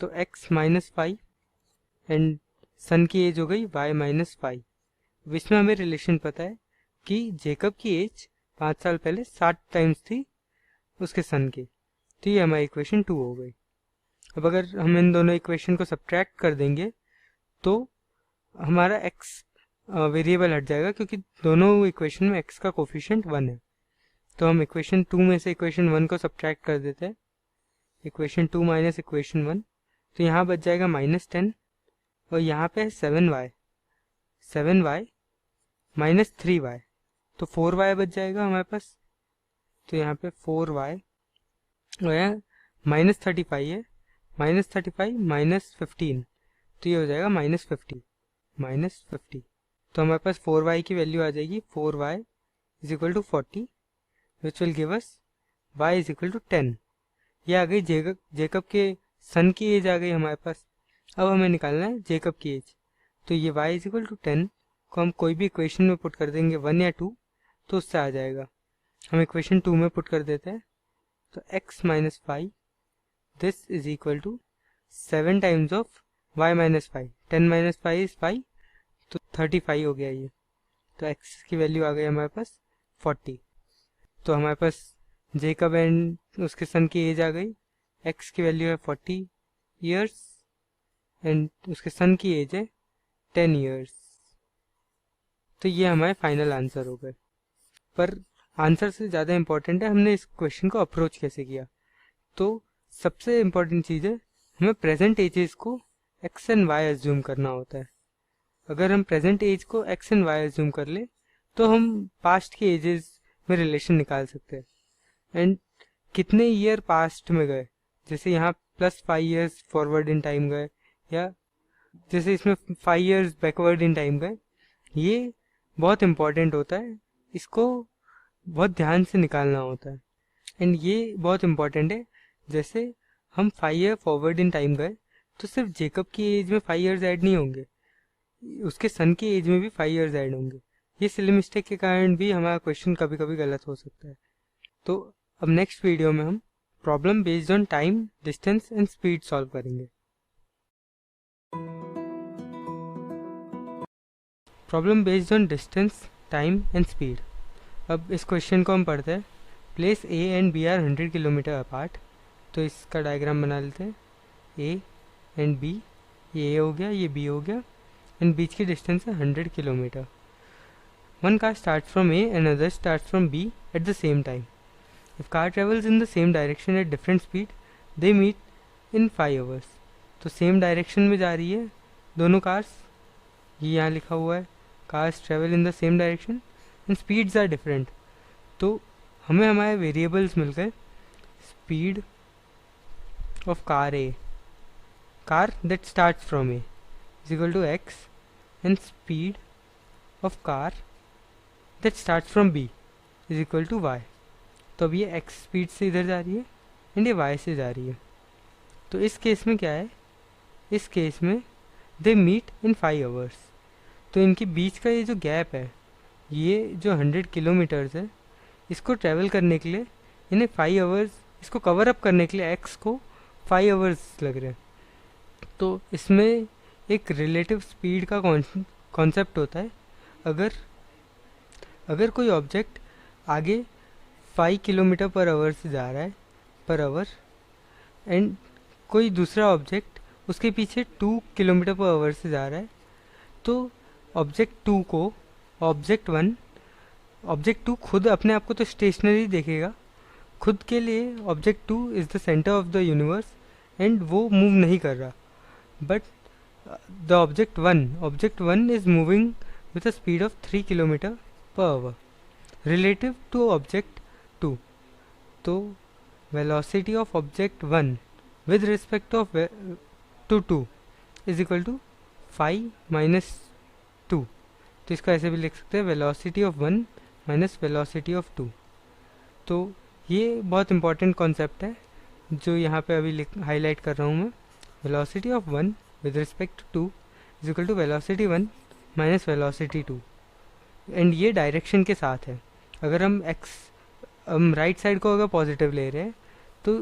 तो x - 5 एंड सन की एज हो गई y - 5। इसमें हमें रिलेशन पता है कि जेकब की एज 5 साल पहले 60 टाइम्स थी उसके सन की। तो ये हमारी इक्वेशन 2 हो गई। अब अगर हम इन दोनों इक्वेशन को सब्ट्रैक्ट कर देंगे तो हमारा x वेरिएबल हट जाएगा क्योंकि दोनों इक्वेशन में x का कोफिशिएंट 1 है। तो हम इक्वेशन 2 में से इक्वेशन 1 को सब्ट्रैक्ट कर देते हैं, इक्वेशन 2 - इक्वेशन 1। तो यहाँ बच जाएगा -10 और यहाँ पे है 7y - 3y, तो 4y बच जाएगा हमारे पास। तो यहाँ पे 4y और यहाँ -35 है, -35 - 15, तो ये हो जाएगा -50। तो हमारे पास 4y की वैल्यू आ जाएगी 4y = 40 which will give us y = 10। ये आ गई जेकब के सन की एज आ गई हमारे पास। अब हमें निकालना है जेकब की एज। तो ये y = 10 को हम कोई भी इक्वेशन में पुट कर देंगे 1 या 2 तो उससे आ जाएगा। हम इक्वेशन 2 में पुट कर देते हैं तो x - 5 this is equal to 7 times of y - 5। 10 - 5 इज 5, तो 35 हो गया ये। तो x की वैल्यू आ गई हमारे पास 40। तो हमारे पास जेकब एंड उसके सन की एज आ गई, x की वैल्यू है 40 ईयर्स एंड उसके सन की एज है 10 ईयर्स। तो ये हमारे फाइनल आंसर हो गए। पर आंसर से ज़्यादा इम्पोर्टेंट है हमने इस क्वेश्चन को अप्रोच कैसे किया। तो सबसे इम्पोर्टेंट चीज़ है हमें प्रेजेंट एजेस को x एंड y एज्यूम करना होता है। अगर हम प्रेजेंट एज को x एंड y एज्यूम कर ले तो हम पास्ट के एजेस में रिलेशन निकाल सकते हैं एंड कितने ईयर पास्ट में गए, जैसे यहाँ +5 ईयर्स फॉरवर्ड इन टाइम गए या जैसे इसमें 5 ईयर्स बैकवर्ड इन टाइम गए, ये बहुत इम्पॉर्टेंट होता है, इसको बहुत ध्यान से निकालना होता है एंड ये बहुत इम्पॉर्टेंट है। जैसे हम 5 ईयर फॉरवर्ड इन टाइम गए तो सिर्फ जेकब की एज में 5 ईयर्स ऐड नहीं होंगे, उसके सन की एज में भी 5 ईयर्स ऐड होंगे। ये सिली मिस्टेक के कारण भी हमारा क्वेश्चन कभी कभी गलत हो सकता है। तो अब नेक्स्ट वीडियो में हम problem based on time, distance and speed सॉल्व करेंगे। Problem based on distance, time and speed. अब इस क्वेश्चन को हम पढ़ते हैं। Place A and B are 100 kilometre apart. तो इसका डायग्राम बना लेते हैं। ए एंड बी, ये ए हो गया, ये बी हो गया, एंड बीच की डिस्टेंस है 100 kilometre. One car start from A and other start from B at the same time. If car travels in the same direction at different speed, they meet in 5 hours. तो सेम डायरेक्शन में जा रही है दोनों कार्स, ये यहाँ लिखा हुआ है, cars travel in the same direction and speeds are different. तो हमें हमारे वेरिएबल्स मिल गए। Speed of car A, car that starts from A is equal to x, and speed of car that starts from B is equal to y. तो अब ये एक्स स्पीड से इधर जा रही है एंड ये वाई से जा रही है। तो इस केस में क्या है, इस केस में दे मीट इन 5 आवर्स। तो इनके बीच का ये जो गैप है, ये जो 100 किलोमीटर्स है, इसको ट्रैवल करने के लिए इन्हें 5 आवर्स, इसको कवर अप करने के लिए एक्स को 5 आवर्स लग रहे हैं। तो इसमें एक रिलेटिव स्पीड का कॉन्सेप्ट होता है। अगर कोई ऑब्जेक्ट आगे 5 किलोमीटर पर आवर से जा रहा है, पर आवर, एंड कोई दूसरा ऑब्जेक्ट उसके पीछे 2 किलोमीटर पर आवर से जा रहा है, तो ऑब्जेक्ट 2 को ऑब्जेक्ट 2 खुद अपने आप को तो स्टेशनरी देखेगा, खुद के लिए object 2 is the centre of the universe and वो मूव नहीं कर रहा। But the object 1 is moving with a speed of 3 kilometre per hour relative to object 2। तो velocity of object 1 with respect of to 2 is equal to 5 minus 2। तो इसको ऐसे भी लिख सकते हैं, velocity of 1 minus velocity of 2। तो ये बहुत इंपॉर्टेंट कॉन्सेप्ट है जो यहाँ पे अभी हाईलाइट कर रहा हूँ मैं। Velocity of 1 with respect to 2 is equal to velocity 1 minus velocity 2, and ये डायरेक्शन के साथ है। अगर हम राइट साइड को अगर पॉजिटिव ले रहे हैं तो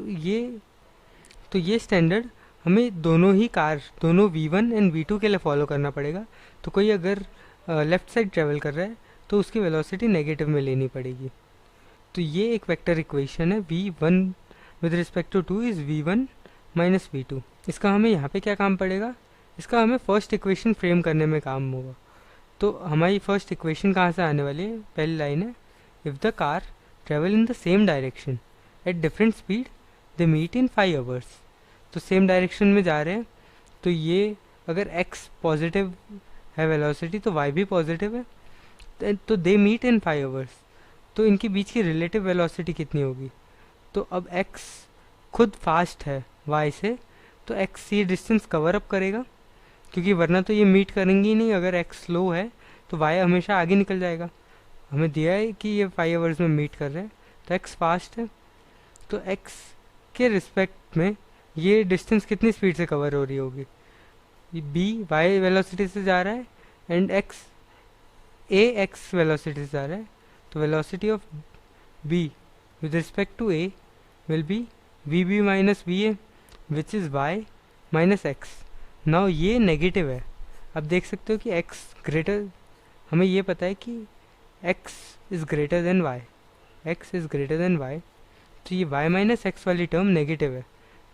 ये स्टैंडर्ड हमें दोनों V1 एंड V2 के लिए फॉलो करना पड़ेगा। तो कोई अगर लेफ़्ट साइड ट्रेवल कर रहा है तो उसकी वेलोसिटी नेगेटिव में लेनी पड़ेगी। तो ये एक वेक्टर इक्वेशन है, V1 with respect to 2 is V1 minus V2। इसका हमें यहाँ पे क्या काम पड़ेगा, इसका हमें फर्स्ट इक्वेशन फ्रेम करने में काम होगा। तो हमारी फर्स्ट इक्वेशन कहाँ से आने वाली है, पहली लाइन है, if the car travel in the same direction at different speed they meet in 5 hours. तो सेम डायरेक्शन में जा रहे हैं, तो ये अगर x पॉजिटिव है वेलोसिटी तो y भी पॉजिटिव है, तो दे मीट इन 5 आवर्स। तो इनके बीच की रिलेटिव वेलोसिटी कितनी होगी, तो अब x खुद फास्ट है y से, तो x ये डिस्टेंस कवर अप करेगा, क्योंकि वरना तो ये मीट करेंगी ही नहीं। अगर x स्लो है तो y हमेशा आगे निकल जाएगा। हमें दिया है कि ये 5 आवर्स में मीट कर रहे हैं, तो x फास्ट है, तो x के रिस्पेक्ट में ये डिस्टेंस कितनी स्पीड से कवर हो रही होगी, b y वेलोसिटी से जा रहा है एंड x वेलोसिटी से जा रहा है। तो velocity of b with respect to a will be vb minus va which is y minus x। Now ये नेगेटिव है। अब देख सकते हो कि x ग्रेटर, हमें ये पता है कि x is greater than y, तो ये y माइनस एक्स वाली टर्म नेगेटिव है,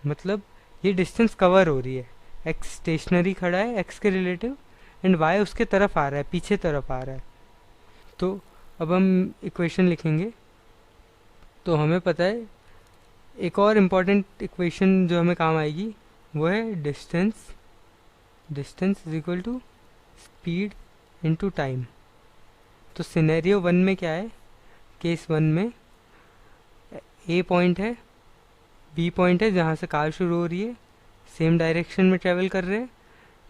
मतलब ये डिस्टेंस कवर हो रही है। x स्टेशनरी खड़ा है x के रिलेटिव एंड y उसके तरफ आ रहा है, पीछे तरफ आ रहा है। तो अब हम इक्वेशन लिखेंगे। तो हमें पता है एक और इम्पॉर्टेंट इक्वेशन जो हमें काम आएगी वो है distance is equal to speed into time. तो सिनेरियो 1 में क्या है, केस 1 में A पॉइंट है, B पॉइंट है जहाँ से कार शुरू हो रही है, सेम डायरेक्शन में ट्रैवल कर रहे हैं।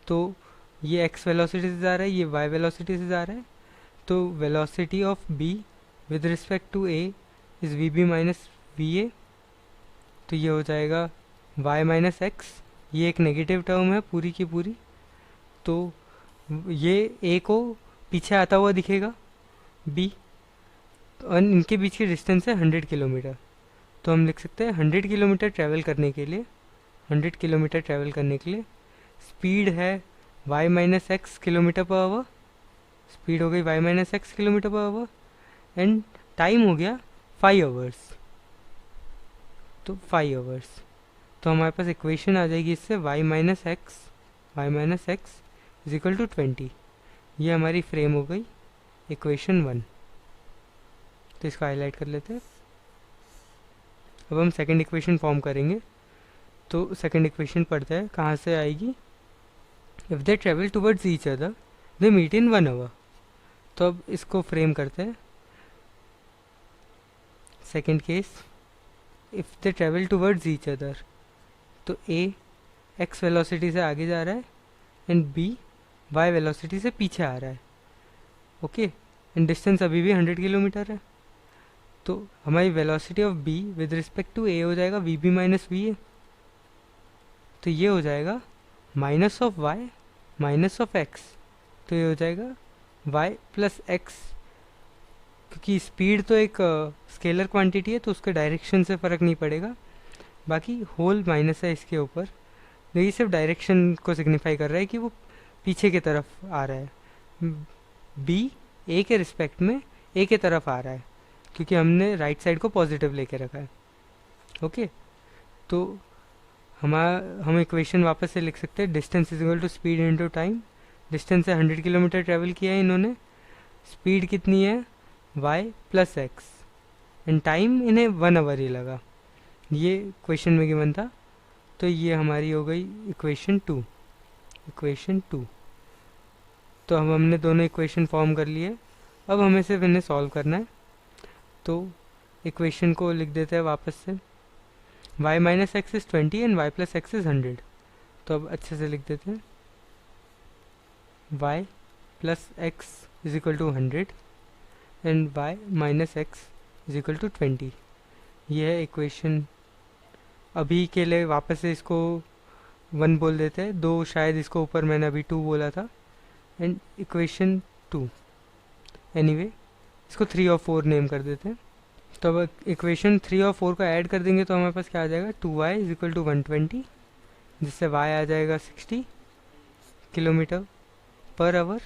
तो ये x वेलोसिटी से जा रहा है, ये y वेलोसिटी से जा रहा है। तो velocity of B with respect to A is VB minus VA। तो ये हो जाएगा y माइनस एक्स, ये एक नेगेटिव टर्म है पूरी की पूरी। तो ये A को पीछे आता हुआ दिखेगा B, और इनके बीच की डिस्टेंस है 100 किलोमीटर। तो हम लिख सकते हैं 100 किलोमीटर ट्रैवल करने के लिए, 100 किलोमीटर ट्रैवल करने के लिए स्पीड है y minus x kilometre per our, speed हो गई y minus x kilometre per hour, and time हो गया 5 आवर्स, तो 5 आवर्स। तो हमारे पास इक्वेशन आ जाएगी इससे y minus x is equal to 20। ये हमारी फ्रेम हो गई इक्वेशन 1। तो इसको हाईलाइट कर लेते हैं। अब हम सेकंड इक्वेशन फॉर्म करेंगे। तो सेकंड इक्वेशन पढ़ते हैं, कहाँ से आएगी, if they travel towards each other they meet in 1 hour. तो अब इसको फ्रेम करते हैं। Second case, if they travel towards each other, तो ए एक्स वेलोसिटी से आगे जा रहा है एंड बी वाई वेलोसिटी से पीछे आ रहा है। ओके, एंड डिस्टेंस अभी भी 100 किलोमीटर है। तो हमारी velocity of B with respect to A हो जाएगा V B minus V A. तो ये हो जाएगा minus of Y minus of X, तो ये हो जाएगा वाई प्लस एक्स। क्योंकि स्पीड तो एक स्केलर क्वांटिटी है तो उसके डायरेक्शन से फ़र्क नहीं पड़ेगा, बाकी होल माइनस है इसके ऊपर। ये सिर्फ डायरेक्शन को सिग्निफाई कर रहा है कि वो पीछे की तरफ आ रहा है। बी ए के रिस्पेक्ट में ए के तरफ आ रहा है क्योंकि हमने राइट साइड को पॉजिटिव लेके रखा है। ओके, तो हम इक्वेशन वापस से लिख सकते हैं, distance is equal to speed into time. Distance है 100 किलोमीटर ट्रैवल किया है इन्होंने, स्पीड कितनी है y plus x, and time इन्हें 1 आवर ही लगा। ये क्वेश्चन में गिवन था। तो ये हमारी हो गई इक्वेशन 2। तो अब हमने दोनों इक्वेशन फॉर्म कर लिए। अब हमें सिर्फ इन्हें सॉल्व करना है। तो इक्वेशन को लिख देते हैं वापस से, y minus x is 20 and y plus x is 100। तो अब अच्छे से लिख देते हैं, y plus x is equal to 100 and y minus x is equal to 20। ये है इक्वेशन। अभी के लिए वापस से इसको 1 बोल देते हैं, 2 शायद इसको ऊपर मैंने अभी 2 बोला था, एंड इक्वेशन 2। एनीवे इसको 3 और 4 नेम कर देते हैं। तो अब इक्वेशन 3 और 4 को ऐड कर देंगे तो हमारे पास क्या आ जाएगा, 2y इज इक्वल टू 120, जिससे y आ जाएगा 60 kilometre per hour,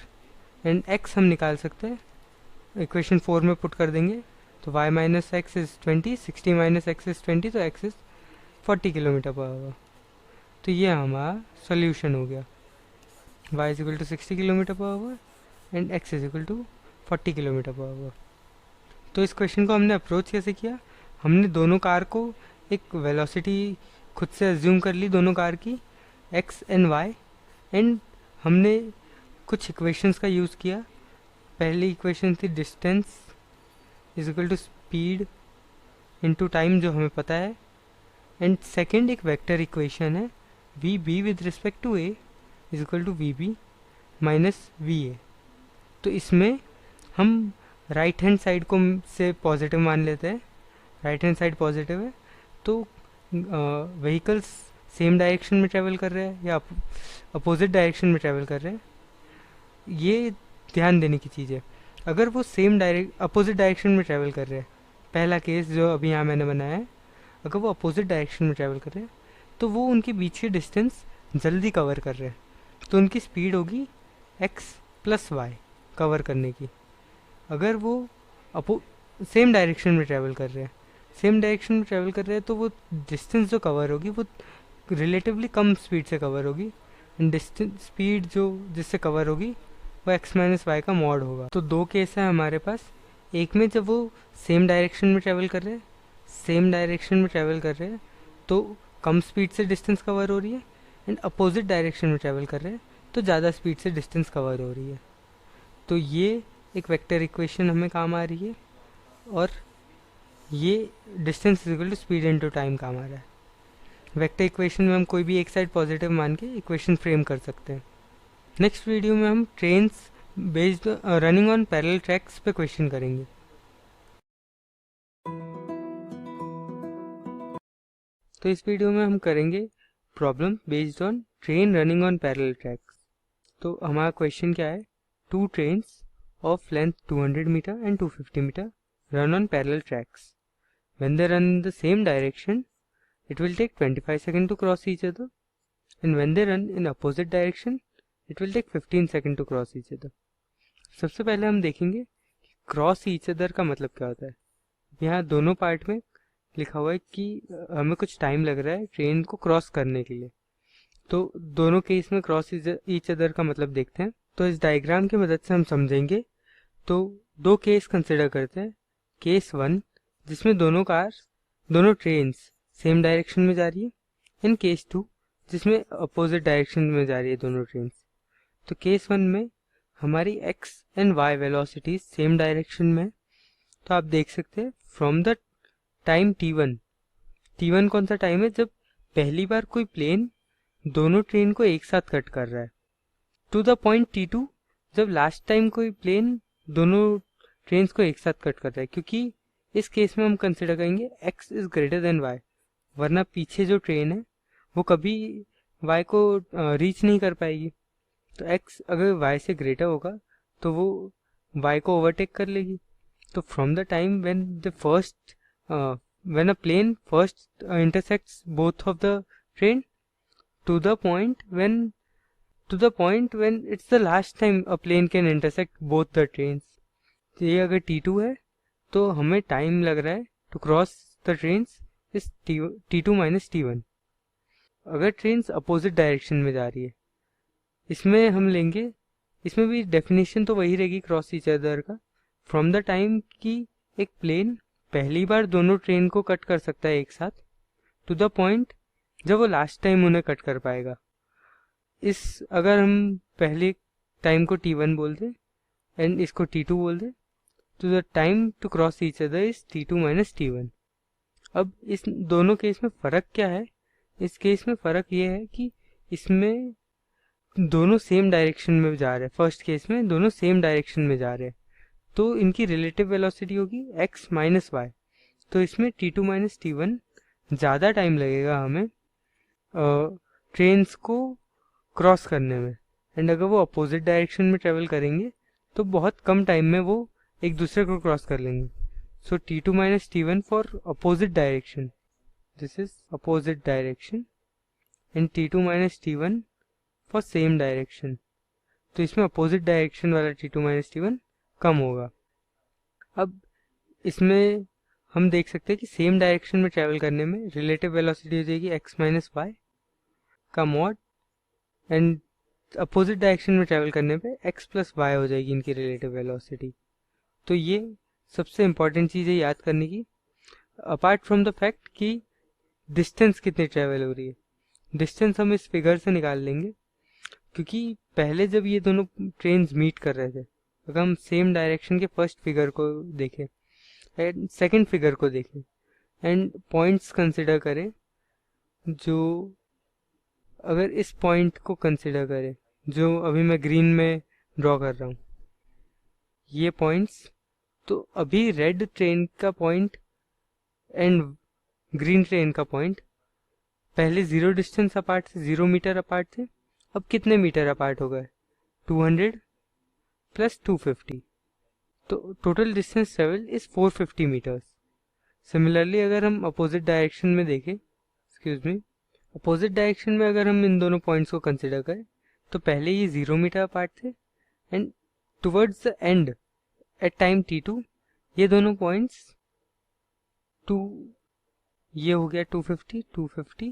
and x हम निकाल सकते हैं, इक्वेशन 4 में पुट कर देंगे। तो y minus x is 20, 60 minus x is 20, तो x is 40 kilometre per hour. तो ये हमारा सोल्यूशन हो गया, y is equal to 60 kilometre per hour and x is equal to 40 kilometre per hour. तो इस क्वेश्चन को हमने अप्रोच कैसे किया, हमने दोनों कार को एक वेलोसिटी खुद से अज्यूम कर ली, दोनों कार की x एंड y, एंड हमने कुछ इक्वेशंस का यूज़ किया। पहली इक्वेशन थी distance is equal to speed into time, जो हमें पता है, एंड सेकंड एक वेक्टर इक्वेशन है V B with respect to A is equal to V B minus V A. तो इसमें हम राइट हैंड साइड को से पॉजिटिव मान लेते हैं, राइट हैंड साइड पॉजिटिव है, तो व्हीकल्स सेम डायरेक्शन में ट्रैवल कर रहे हैं या अपोजिट डायरेक्शन में ट्रैवल कर रहे हैं, ये ध्यान देने की चीज़ है। अगर वो सेम अपोजिट डायरेक्शन में ट्रैवल कर रहे हैं, पहला केस जो अभी यहाँ मैंने बनाया है, अगर वो अपोजिट डायरेक्शन में ट्रैवल कर रहे हैं तो वो उनके बीच के डिस्टेंस जल्दी कवर कर रहे हैं, तो उनकी स्पीड होगी x प्लस वाई कवर करने की। अगर वो सेम डायरेक्शन में ट्रैवल कर रहे हैं, तो वो डिस्टेंस जो कवर होगी वो रिलेटिवली कम स्पीड से कवर होगी, एंड डिस्टेंस स्पीड जो जिससे कवर होगी वो x माइनस वाई का मॉड होगा। तो 2 केस है हमारे पास, एक में जब वो सेम डायरेक्शन में ट्रैवल कर रहे हैं तो कम स्पीड से डिस्टेंस कवर हो रही है, एंड अपोजिट डायरेक्शन में ट्रैवल कर रहे हैं तो ज़्यादा स्पीड से डिस्टेंस कवर हो रही है। तो ये एक वेक्टर इक्वेशन हमें काम आ रही है, और ये distance is equal to speed into time काम आ रहा है। वेक्टर इक्वेशन में हम कोई भी एक साइड पॉजिटिव मान के इक्वेशन फ्रेम कर सकते हैं। नेक्स्ट वीडियो में हम trains based running on parallel tracks पे क्वेश्चन करेंगे। तो इस वीडियो में हम करेंगे problem based on train running on parallel tracks. तो हमारा क्वेश्चन क्या है, 2 trains of length 200 meter and 250 meter run on parallel tracks when they run in the same direction, it will take 25 seconds to cross each other, and when they run in opposite direction, it will take 15 seconds to cross each other. सबसे पहले हम देखेंगे कि क्रॉस ईच अदर का मतलब क्या होता है। यहाँ दोनों पार्ट में लिखा हुआ है कि हमें कुछ टाइम लग रहा है ट्रेन को क्रॉस करने के लिए, तो दोनों केस में क्रॉस ईच अदर का मतलब देखते हैं। तो इस डायग्राम की मदद से हम समझेंगे। तो दो केस कंसिडर करते हैं। केस 1 जिसमें दोनों ट्रेन्स सेम डायरेक्शन में जा रही है, एंड केस 2 जिसमें अपोजिट डायरेक्शन में जा रही है दोनों ट्रेन्स। तो केस 1 में हमारी x and y velocities same direction में। तो आप देख सकते हैं फ्रॉम द टाइम t1 कौन सा टाइम है जब पहली बार कोई प्लेन दोनों ट्रेन को एक साथ कट कर रहा है, टू द पॉइंट t2 जब लास्ट टाइम कोई प्लेन दोनों ट्रेन्स को एक साथ कट कर रहा है। क्योंकि इस केस में हम कंसिडर करेंगे x is greater than y, वरना पीछे जो ट्रेन है वो कभी y को रीच नहीं कर पाएगी। तो x अगर y से ग्रेटर होगा तो वो y को ओवरटेक कर लेगी। तो from the time when a plane first intersects both of the train to the point when it's the last time a plane can intersect both the trains। तो ये अगर t2 है तो हमें टाइम लग रहा है टू क्रॉस द ट्रेन्स इस t2 माइनस t1। अगर ट्रेन्स अपोजिट डायरेक्शन में जा रही है, इसमें हम लेंगे, इसमें भी डेफिनेशन तो वही रहेगी क्रॉस ईच अदर का। फ्रॉम द टाइम कि एक प्लेन पहली बार दोनों ट्रेन को कट कर सकता है एक साथ, टू द पॉइंट जब वो लास्ट टाइम उन्हें कट कर पाएगा। इस अगर हम पहले टाइम को t1 बोल दें एंड इसको t2 बोल दें, तो the time to cross each other is t2 minus t1। अब इस दोनों केस में फ़र्क क्या है? इस केस में फ़र्क ये है कि इसमें दोनों सेम डायरेक्शन में जा रहे हैं। फर्स्ट केस में दोनों सेम डायरेक्शन में जा रहे हैं, तो इनकी रिलेटिव वेलोसिटी होगी x माइनस वाई। तो इसमें t2 माइनस t1 ज़्यादा टाइम लगेगा हमें ट्रेन्स को क्रॉस करने में, एंड अगर वो अपोजिट डायरेक्शन में ट्रेवल करेंगे तो बहुत कम टाइम में वो एक दूसरे को क्रॉस कर लेंगे। सो t2 minus t1 for opposite direction, this is opposite direction, and t2 minus t1 for same direction. तो इसमें अपोजिट डायरेक्शन वाला t2 माइनस t1 कम होगा। अब इसमें हम देख सकते हैं कि सेम डायरेक्शन में ट्रेवल करने में रिलेटिव वेलोसिटी हो जाएगी x माइनस वाई का मॉड, एंड अपोजिट डायरेक्शन में ट्रेवल करने पे x प्लस वाई हो जाएगी इनकी रिलेटिव वेलोसिटी। तो ये सबसे इम्पॉर्टेंट चीज़ है याद करने की, अपार्ट फ्रॉम द फैक्ट कि डिस्टेंस कितनी ट्रेवल हो रही है। डिस्टेंस हम इस फिगर से निकाल लेंगे, क्योंकि पहले जब ये दोनों ट्रेन्स मीट कर रहे थे, अगर हम सेम डायरेक्शन के फर्स्ट फिगर को देखें एंड सेकंड फिगर को देखें एंड पॉइंट्स कंसिडर करें, जो अगर इस पॉइंट को कंसिडर करें जो अभी मैं ग्रीन में ड्रॉ कर रहा हूँ, ये पॉइंट्स, तो अभी रेड ट्रेन का पॉइंट एंड ग्रीन ट्रेन का पॉइंट पहले 0 डिस्टेंस अपार्ट थे, 0 मीटर अपार्ट थे। अब कितने मीटर अपार्ट हो गए? 200 प्लस 250, तो total distance travel is 450 metres. Similarly अगर हम अपोजिट डायरेक्शन में देखें, अपोजिट डायरेक्शन में अगर हम इन दोनों पॉइंट्स को कंसिडर करें तो पहले ये 0 मीटर अपार्ट थे, and towards the end at time t2 ये दोनों पॉइंट्स ये हो गया 250,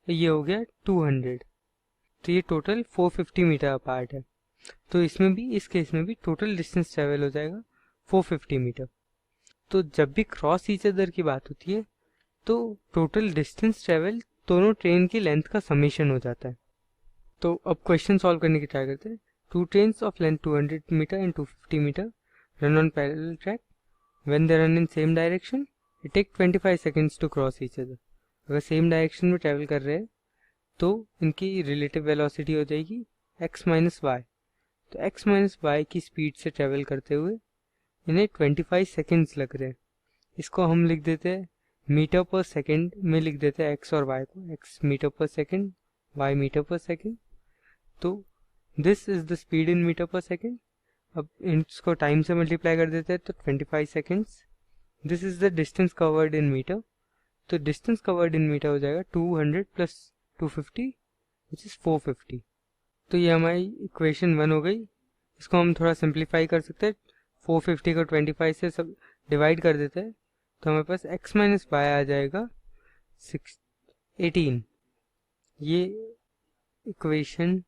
ये हो गया 200, तो ये टोटल 450 मीटर अपार्ट है। तो इसमें भी, इस केस में भी टोटल डिस्टेंस ट्रेवल हो जाएगा 450 मीटर। तो जब भी क्रॉस ईच अदर की बात होती है तो टोटल डिस्टेंस ट्रेवल दोनों ट्रेन की लेंथ का समेशन हो जाता है। तो अब क्वेश्चन सॉल्व करने की ट्राई करते हैं। Two trains of length 200 metre and 250 metre run on parallel track, when they run in same direction it take 25 seconds to cross each other. अगर सेम डायरेक्शन में ट्रेवल कर रहे हैं तो इनकी रिलेटिव वेलोसिटी हो जाएगी x माइनस वाई। तो x माइनस वाई की स्पीड से ट्रेवल करते हुए इन्हें 25 सेकेंड्स लग रहे हैं। इसको हम लिख देते हैं मीटर पर सेकेंड में, लिख देते हैं x और y को, x metre per second, y metre per second. तो this is the speed in metre per second. अब इसको टाइम से मल्टीप्लाई कर देते हैं तो 25 seconds this is the distance covered in metre, तो डिस्टेंस कवर्ड इन मीटर हो जाएगा 200 प्लस 250 विच इज 450। तो ये हमारी इक्वेशन 1 हो गई। इसको हम थोड़ा सिंप्लीफाई कर सकते हैं, 450 को 25 से सब डिवाइड कर देते हैं, तो हमारे पास x माइनस वाई आ जाएगा 18। ये इक्वेशन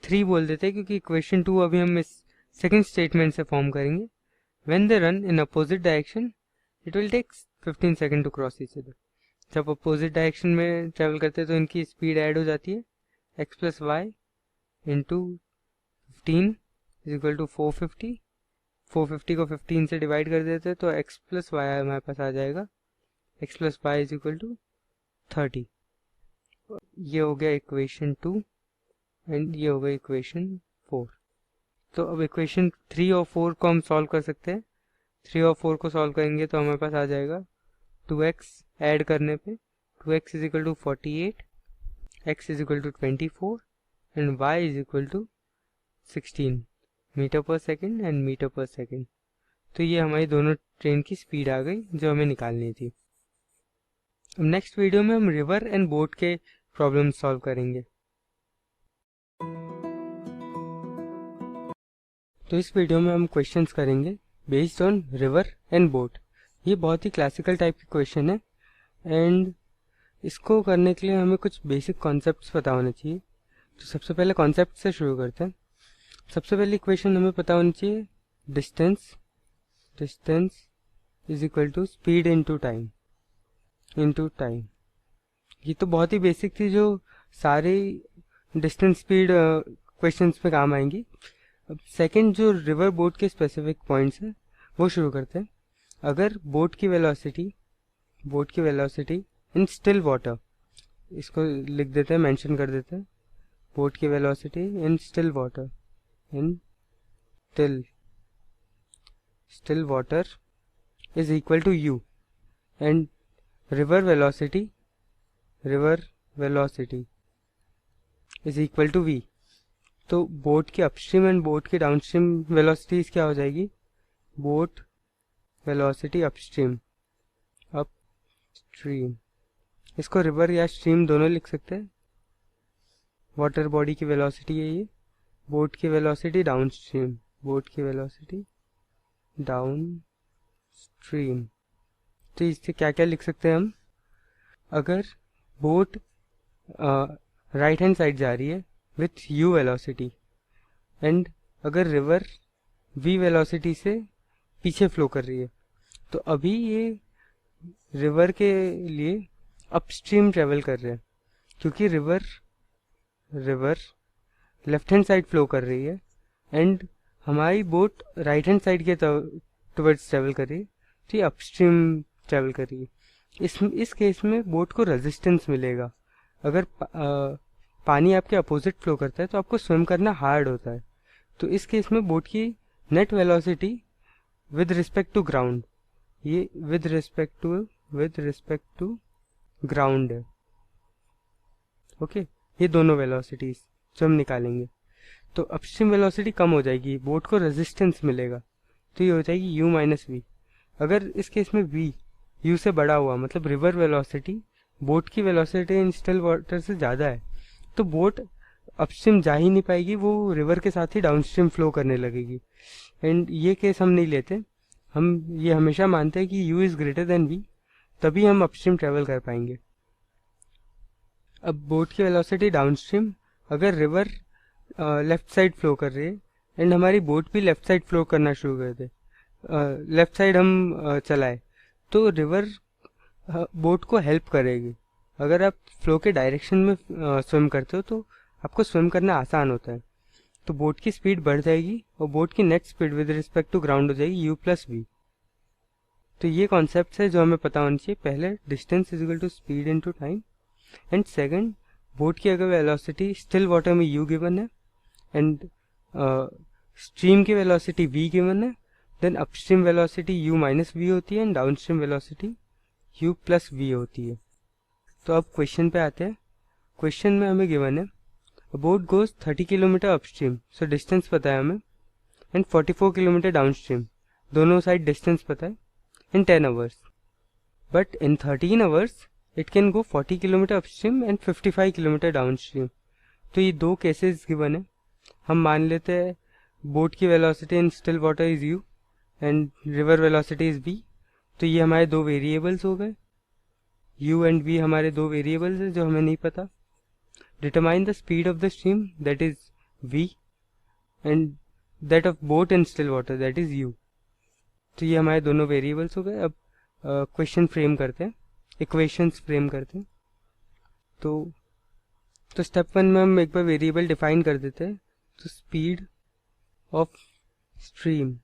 3 बोल देते हैं, क्योंकि इक्वेशन 2 अभी हम इस सेकेंड स्टेटमेंट से फॉर्म करेंगे। When they run in opposite direction it will take 15 second to cross each other. जब अपोजिट डायरेक्शन में ट्रेवल करते हैं तो इनकी स्पीड ऐड हो जाती है, x plus y into 15 is equal to 450। 450 को 15 से डिवाइड कर देते हैं तो x प्लस वाई हमारे पास आ जाएगा, x plus y is equal to 30। ये हो गया इक्वेशन 2 एंड ये हो गया इक्वेशन 4। तो अब इक्वेशन 3 और 4 को हम सॉल्व कर सकते हैं। 3 और 4 को सॉल्व करेंगे तो हमारे पास आ जाएगा 2x ऐड करने पे 2x is equal to 48, x is equal to 24 and y is equal to 16 metre per second and metre per second. तो ये हमारी दोनों ट्रेन की स्पीड आ गई जो हमें निकालनी थी। अब नेक्स्ट वीडियो में हम रिवर एंड बोट के प्रॉब्लम सॉल्व करेंगे। तो इस वीडियो में हम क्वेश्चंस करेंगे based on river and boat. ये बहुत ही क्लासिकल टाइप की क्वेश्चन है एंड इसको करने के लिए हमें कुछ बेसिक कॉन्सेप्ट्स पता होने चाहिए। तो सबसे पहले कॉन्सेप्ट से शुरू करते हैं। सबसे पहली इक्वेशन हमें पता होनी चाहिए distance is equal to speed into time. ये तो बहुत ही बेसिक थी जो सारी डिस्टेंस स्पीड क्वेश्चंस पे काम आएंगी। अब सेकंड जो रिवर बोट के स्पेसिफिक पॉइंट्स हैं वो शुरू करते हैं। अगर बोट की वेलोसिटी इन स्टिल वाटर, इसको लिख देते हैं, मेंशन कर देते हैं, बोट की velocity in still water is equal to u and river velocity is equal to v। तो बोट की अपस्ट्रीम एंड बोट की डाउनस्ट्रीम वेलोसिटीज क्या हो जाएगी? बोट वेलोसिटी अपस्ट्रीम, इसको रिवर या स्ट्रीम दोनों लिख सकते हैं। वाटर बॉडी की वेलोसिटी है ये, बोट की वेलोसिटी डाउनस्ट्रीम, तो इससे क्या क्या लिख सकते हैं हम? अगर बोट राइट हैंड साइड जा रही है विथ u वेलोसिटी एंड अगर रिवर v वेलोसिटी से पीछे फ्लो कर रही है, तो अभी ये रिवर के लिए अपस्ट्रीम ट्रेवल कर रहे हैं, क्योंकि river left hand side flow कर रही है एंड हमारी बोट राइट हैंड साइड के टुवर्ड्स ट्रेवल कर रही है, तो ये अपस्ट्रीम ट्रेवल कर रही है। इस केस में बोट को रेजिस्टेंस मिलेगा। अगर पानी आपके अपोजिट फ्लो करता है तो आपको स्विम करना हार्ड होता है। तो इस केस में बोट की net velocity with respect to ground, ये विद रिस्पेक्ट टू ग्राउंड है। ओके, ये दोनों वेलोसिटीज जो हम निकालेंगे, तो अपस्ट्रीम वेलोसिटी कम हो जाएगी, बोट को रेजिस्टेंस मिलेगा, तो ये हो जाएगी u माइनस वी। अगर इस केस में v u से बड़ा हुआ, मतलब रिवर वेलोसिटी बोट की वेलोसिटी इन स्टिल वाटर से ज़्यादा है, तो बोट अपस्ट्रीम जा ही नहीं पाएगी, वो रिवर के साथ ही डाउनस्ट्रीम फ्लो करने लगेगी। एंड ये केस हम नहीं लेते, हम ये हमेशा मानते हैं कि u is greater than v, तभी हम अपस्ट्रीम ट्रेवल कर पाएंगे। अब बोट की वेलोसिटी डाउनस्ट्रीम, अगर रिवर लेफ्ट साइड फ्लो कर रही है एंड हमारी बोट भी लेफ्ट साइड फ्लो करना शुरू कर दे, लेफ्ट साइड हम चलाए, तो रिवर बोट को हेल्प करेगी। अगर आप फ्लो के डायरेक्शन में स्विम करते हो तो आपको स्विम करना आसान होता है, तो बोट की स्पीड बढ़ जाएगी और बोट की net speed with respect to ground हो जाएगी u प्लस वी। तो ये कॉन्सेप्ट है जो हमें पता होना चाहिए। पहले distance is equal to speed into time, and second boat की अगर वेलोसिटी स्टिल वाटर में u गिवन है एंड स्ट्रीम की वेलोसिटी v गिवन है, then upstream velocity u minus v होती है and downstream velocity u plus v होती है। तो अब क्वेश्चन पे आते हैं। क्वेश्चन में हमें गिवन है boat goes 30 kilometre upstream, so distance पता है हमें, एंड 44 किलोमीटर डाउनस्ट्रीम, दोनों साइड डिस्टेंस पता है, in 10 hours. But in 13 hours, it can go 40 kilometre upstream and 55 kilometre downstream. तो ये दो केसेस गिवन है. हम मान लेते हैं बोट की velocity in still water is u and river velocity is v. तो ये हमारे दो वेरिएबल्स हो गए. u एंड v हमारे दो वेरिएबल्स हैं जो हमें नहीं पता. Determine the speed of the stream that is v and that of boat in still water that is u. तो ये हमारे दोनों वेरिएबल्स हो गए. अब क्वेश्चन फ्रेम करते हैं, इक्वेशंस फ्रेम करते हैं. तो स्टेप 1 में हम एक बार वेरिएबल डिफाइन कर देते हैं. तो स्पीड ऑफ स्ट्रीम,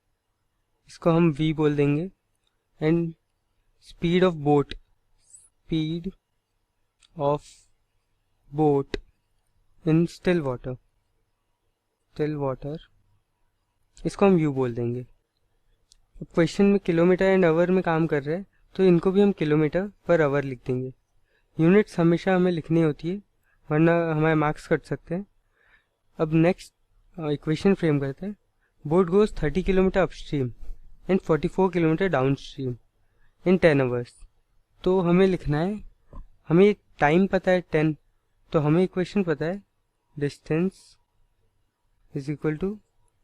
इसको हम v बोल देंगे. And speed of boat, speed of boat in still water, इसको हम u बोल देंगे. क्वेश्चन में किलोमीटर एंड आवर में काम कर रहे हैं तो इनको भी हम किलोमीटर पर आवर लिख देंगे. यूनिट्स हमेशा हमें लिखनी होती है वरना हमारे मार्क्स कट सकते हैं. अब नेक्स्ट इक्वेशन फ्रेम करते हैं. Boat goes 30 kilometre upstream and 44 kilometre downstream in 10 hours. तो हमें लिखना है, हमें टाइम पता है 10, तो हमें इक्वेशन पता है distance is equal to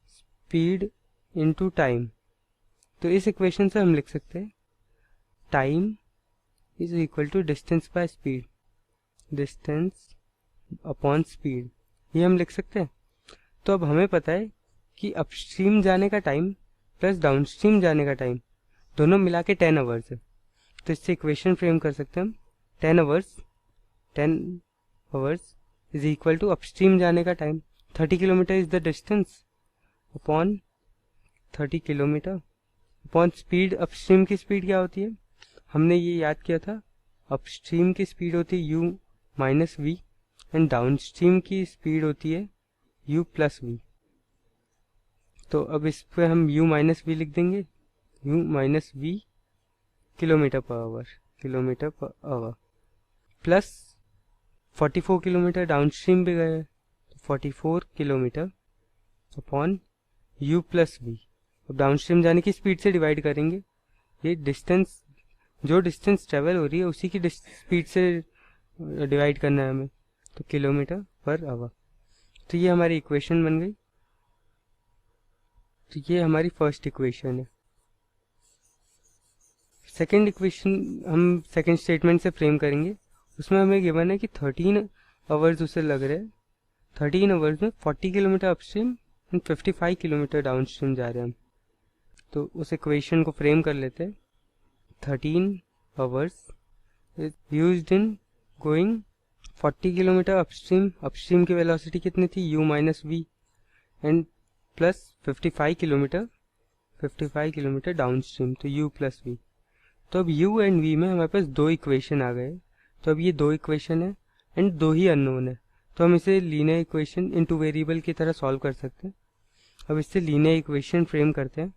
speed into time. तो इस इक्वेशन से हम लिख सकते हैं time is equal to distance by speed, distance upon speed. ये हम लिख सकते हैं. तो अब हमें पता है कि अपस्ट्रीम जाने का टाइम प्लस डाउनस्ट्रीम जाने का टाइम दोनों मिला के 10 आवर्स है. तो इससे इक्वेशन फ्रेम कर सकते हैं हम 10 hours is equal to upstream जाने का time 30 kilometre is the distance upon 30 kilometre upon speed. Upstream की स्पीड क्या होती है, हमने ये याद किया था. अपस्ट्रीम की स्पीड होती है u minus v and downstream की स्पीड होती है u प्लस वी. तो अब इस पे हम u माइनस वी लिख देंगे, u minus v kilometre per hour plus 44 kilometre downstream भी गए, 44 kilometre upon u plus v. अब डाउनस्ट्रीम जाने की स्पीड से डिवाइड करेंगे. ये डिस्टेंस, जो डिस्टेंस ट्रेवल हो रही है उसी की स्पीड से डिवाइड करना है हमें. तो किलोमीटर पर आवर. तो ये हमारी इक्वेशन बन गई. तो ये हमारी फर्स्ट इक्वेशन है. सेकंड इक्वेशन हम सेकंड स्टेटमेंट से फ्रेम करेंगे. उसमें हमें गिवन है कि 13 आवर्स उसे लग रहे हैं. 13 आवर्स में 40 kilometre upstream and 55 kilometre downstream जा रहे हैं हम. तो उस इक्वेशन को फ्रेम कर लेते हैं. 13 hours is used in going 40 kilometre upstream. Upstream की वेलोसिटी कितनी थी, u minus v and plus 55 kilometre downstream, तो u प्लस वी. तो अब u एंड v में हमारे पास दो इक्वेशन आ गए. तो अब ये दो इक्वेशन है एंड दो ही अननोन है. तो हम इसे लीनियर इक्वेशन इनटू वेरिएबल की तरह सॉल्व कर सकते हैं. अब इससे लीनियर इक्वेशन फ्रेम करते हैं.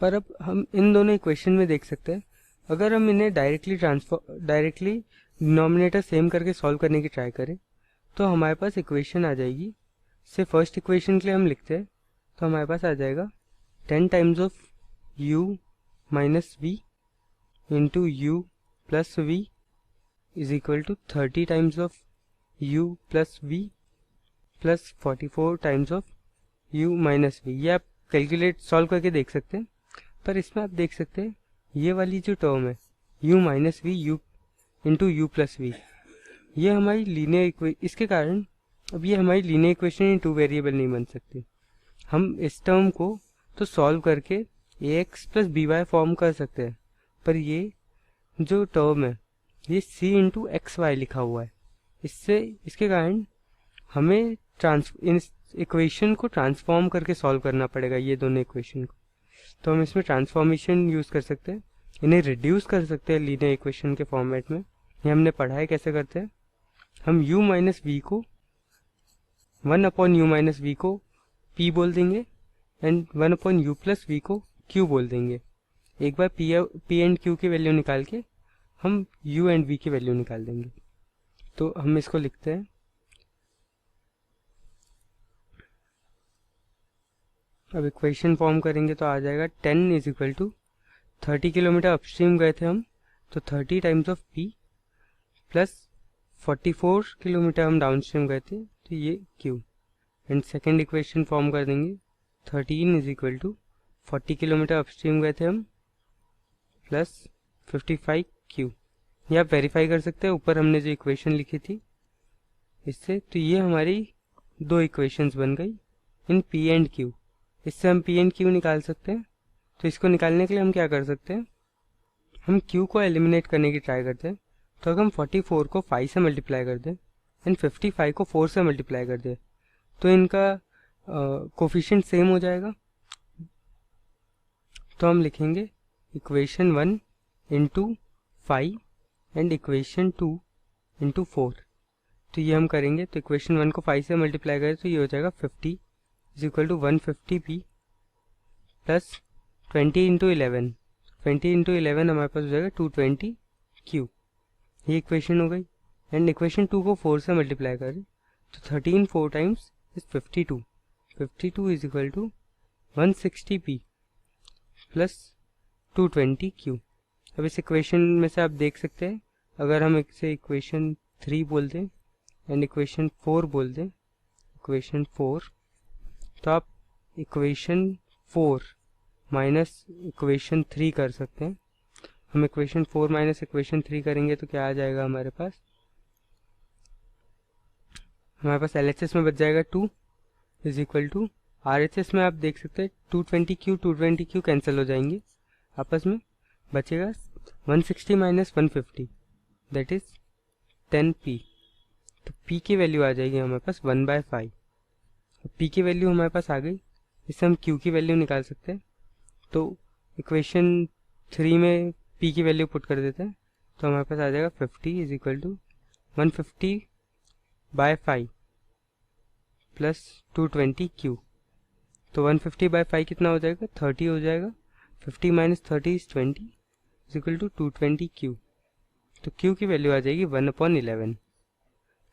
पर अब हम इन दोनों इक्वेशन में देख सकते हैं अगर हम इन्हें डायरेक्टली डिनोमिनेटर सेम करके सॉल्व करने की ट्राई करें तो हमारे पास इक्वेशन आ जाएगी. से फर्स्ट इक्वेशन के लिए हम लिखते हैं तो हमारे पास आ जाएगा 10 times of u minus v into u plus v is equal to 30 times of u plus v plus 44 times of u minus v. ये आप कैलकुलेट सॉल्व करके देख सकते हैं. पर इसमें आप देख सकते हैं ये वाली जो टर्म है u minus v u into u plus v, ये हमारी लीनियर इसके कारण अब ये हमारी linear equation in two variable नहीं बन सकती. हम इस टर्म को तो सॉल्व करके ax plus B y form कर सकते हैं. पर ये जो टर्म है ये c इंटू एक्स वाई लिखा हुआ है. इसके कारण हमें इस इक्वेशन को ट्रांसफॉर्म करके सॉल्व करना पड़ेगा, ये दोनों इक्वेशन को. तो हम इसमें ट्रांसफॉर्मेशन यूज कर सकते हैं, इन्हें रिड्यूस कर सकते हैं लीनियर इक्वेशन के फॉर्मेट में. ये हमने पढ़ा है कैसे करते हैं. हम u माइनस वी को 1 अपॉन u माइनस वी को p बोल देंगे and 1 upon u plus v को q बोल देंगे. एक बार p एंड q की वैल्यू निकाल के हम u एंड v की वैल्यू निकाल देंगे. तो हम इसको लिखते हैं. अब इक्वेशन फॉर्म करेंगे तो आ जाएगा 10 is equal to 30 kilometre upstream गए थे हम, तो 30 times of p plus 44 kilometre हम डाउनस्ट्रीम गए थे, तो ये q. And second equation form कर देंगे 13 is equal to 40 kilometre upstream गए थे हम प्लस 55 क्यू। ये आप वेरीफाई कर सकते हैं ऊपर हमने जो इक्वेशन लिखी थी इससे। तो ये हमारी दो इक्वेशंस बन गई इन पी एंड क्यू। इससे हम पी एंड क्यू निकाल सकते हैं। तो इसको निकालने के लिए हम क्या कर सकते हैं, हम क्यू को एलिमिनेट करने की ट्राई करते हैं। तो अगर हम 44 को 5 से मल्टीप्लाई कर दें एंड 55 को 4 से मल्टीप्लाई कर दें तो इनका कोफिशिएंट सेम हो जाएगा। तो हम लिखेंगे equation 1 into 5 and equation 2 into 4। तो ये हम करेंगे, तो इक्वेशन 1 को 5 से मल्टीप्लाई करें तो ये हो जाएगा 50 is equal to 150 p plus 20 into 11। 20 into 11 हमारे पास हो जाएगा 220 क्यू। ये इक्वेशन हो गई। एंड इक्वेशन 2 को 4 से मल्टीप्लाई करें तो 13 4 times is 52। 52 is equal to 160 p plus 220 q. अब इस इक्वेशन में से आप देख सकते हैं, अगर हम इसे इक्वेशन 3 बोल दें एंड इक्वेशन 4 बोल दें, इक्वेशन 4, तो आप इक्वेशन 4 माइनस इक्वेशन 3 कर सकते हैं। हम इक्वेशन 4 माइनस इक्वेशन 3 करेंगे तो क्या आ जाएगा हमारे पास LHS में बच जाएगा 2 इज इक्वल टू RHS में आप देख सकते हैं 220 क्यू कैंसिल हो जाएंगे आपस में, बचेगा 160 माइनस 150 दैट इज 10 पी। तो पी की वैल्यू आ जाएगी हमारे पास 1/5। पी की वैल्यू हमारे पास आ गई, इससे हम क्यू की वैल्यू निकाल सकते हैं। तो इक्वेशन 3 में पी की वैल्यू पुट कर देते हैं तो हमारे पास आ जाएगा 50 is equal to 150/5 plus 220 q. तो 150/5 कितना हो जाएगा, 30 हो जाएगा। 50 minus 30 is 20 is equal to 220 q. तो क्यू की वैल्यू आ जाएगी 1/11।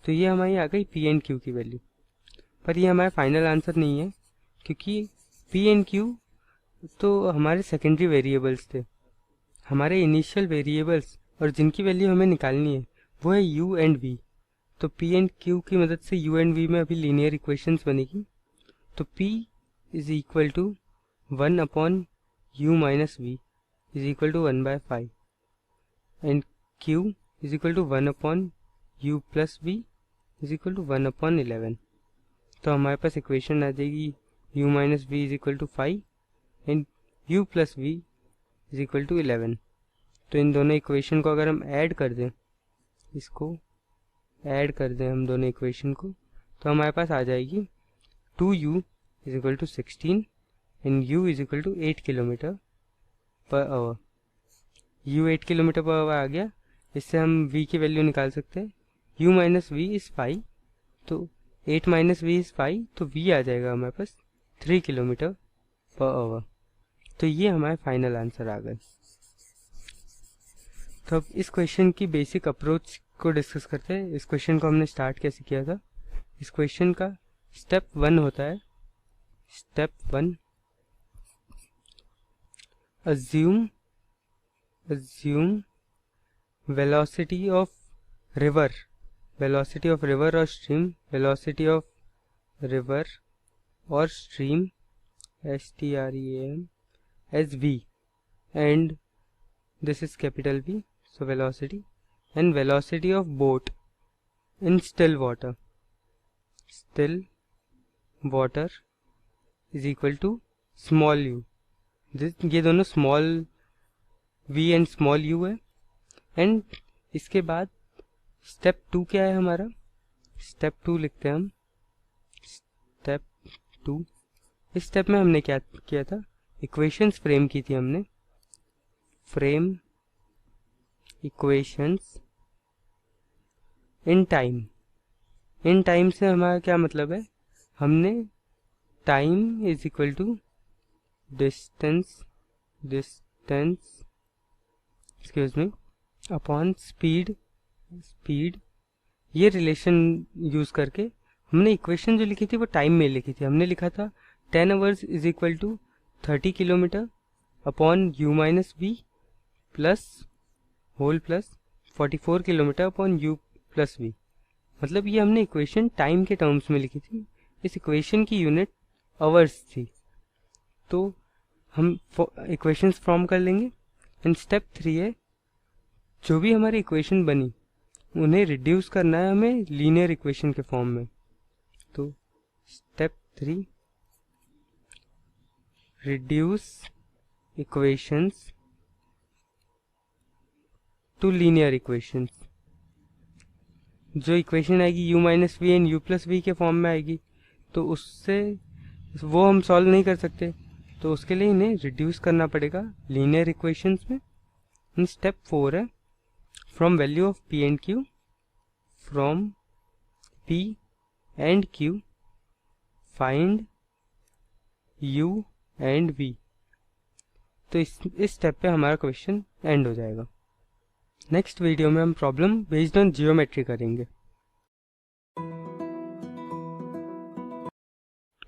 तो ये हमारी आ गई पी एंड क्यू की वैल्यू। पर ये हमारा फाइनल आंसर नहीं है, क्योंकि पी एंड क्यू तो हमारे सेकेंडरी वेरिएबल्स थे। हमारे इनिशियल वेरिएबल्स और जिनकी वैल्यू हमें निकालनी है वो है u एंड v। तो p एंड q की मदद से u एंड v में अभी लीनियर इक्वेशंस बनेगी। तो p is equal to 1/u minus v is equal to 1/5 and q is equal to 1/u plus v is equal to 1/11। तो हमारे पास इक्वेशन आ जाएगी u minus v is equal to 5 and u plus v is equal to 11। तो इन दोनों इक्वेशन को अगर हम ऐड कर दें, इसको ऐड कर दें हम दोनों इक्वेशन को, तो हमारे पास आ जाएगी 2u is equal to 16 and u is equal to 8 kilometre per hour. u 8 kilometre per hour आ गया। इससे हम v की वैल्यू निकाल सकते हैं। u माइनस v इज 5, तो 8 माइनस v इज 5, तो v आ जाएगा हमारे पास 3 किलोमीटर पर आवर। तो ये हमारे फाइनल आंसर आ गए। तो अब इस क्वेश्चन की बेसिक अप्रोच को डिस्कस करते हैं। इस क्वेश्चन को हमने स्टार्ट कैसे किया था। इस क्वेश्चन का स्टेप 1 होता है, step 1, assume velocity of river or stream, velocity of river or stream STREAM as v, and this is capital V, so velocity, and velocity of boat in still water is equal to small u। ये दोनों small v and small u है। एंड इसके बाद स्टेप 2 क्या है हमारा, स्टेप 2 लिखते हैं हम। स्टेप 2, इस स्टेप में हमने क्या किया था, इक्वेशंस फ्रेम की थी हमने। Frame equations in time. In time से हमारा क्या मतलब है, हमने time is equal to distance excuse me upon speed ये रिलेशन यूज करके हमने इक्वेशन जो लिखी थी वो टाइम में लिखी थी। हमने लिखा था 10 hours is equal to 30 kilometre upon u minus v plus whole plus 44 kilometre upon u plus v. मतलब ये हमने इक्वेशन टाइम के टर्म्स में लिखी थी, इस इक्वेशन की यूनिट आवर्स थी। तो हम इक्वेशंस फॉर्म कर लेंगे एंड स्टेप 3 है, जो भी हमारी इक्वेशन बनी उन्हें रिड्यूस करना है हमें लीनियर इक्वेशन के फॉर्म में। तो step 3, reduce equations to linear equations. जो इक्वेशन आएगी u minus v and u plus v के फॉर्म में आएगी, तो उससे वो हम सॉल्व नहीं कर सकते, तो उसके लिए इन्हें रिड्यूस करना पड़ेगा लीनियर इक्वेशंस में। स्टेप 4 है, from value of p and q, from p and q find u and v। तो इस स्टेप पे हमारा क्वेश्चन एंड हो जाएगा। नेक्स्ट वीडियो में हम प्रॉब्लम बेस्ड ऑन जियोमेट्री करेंगे।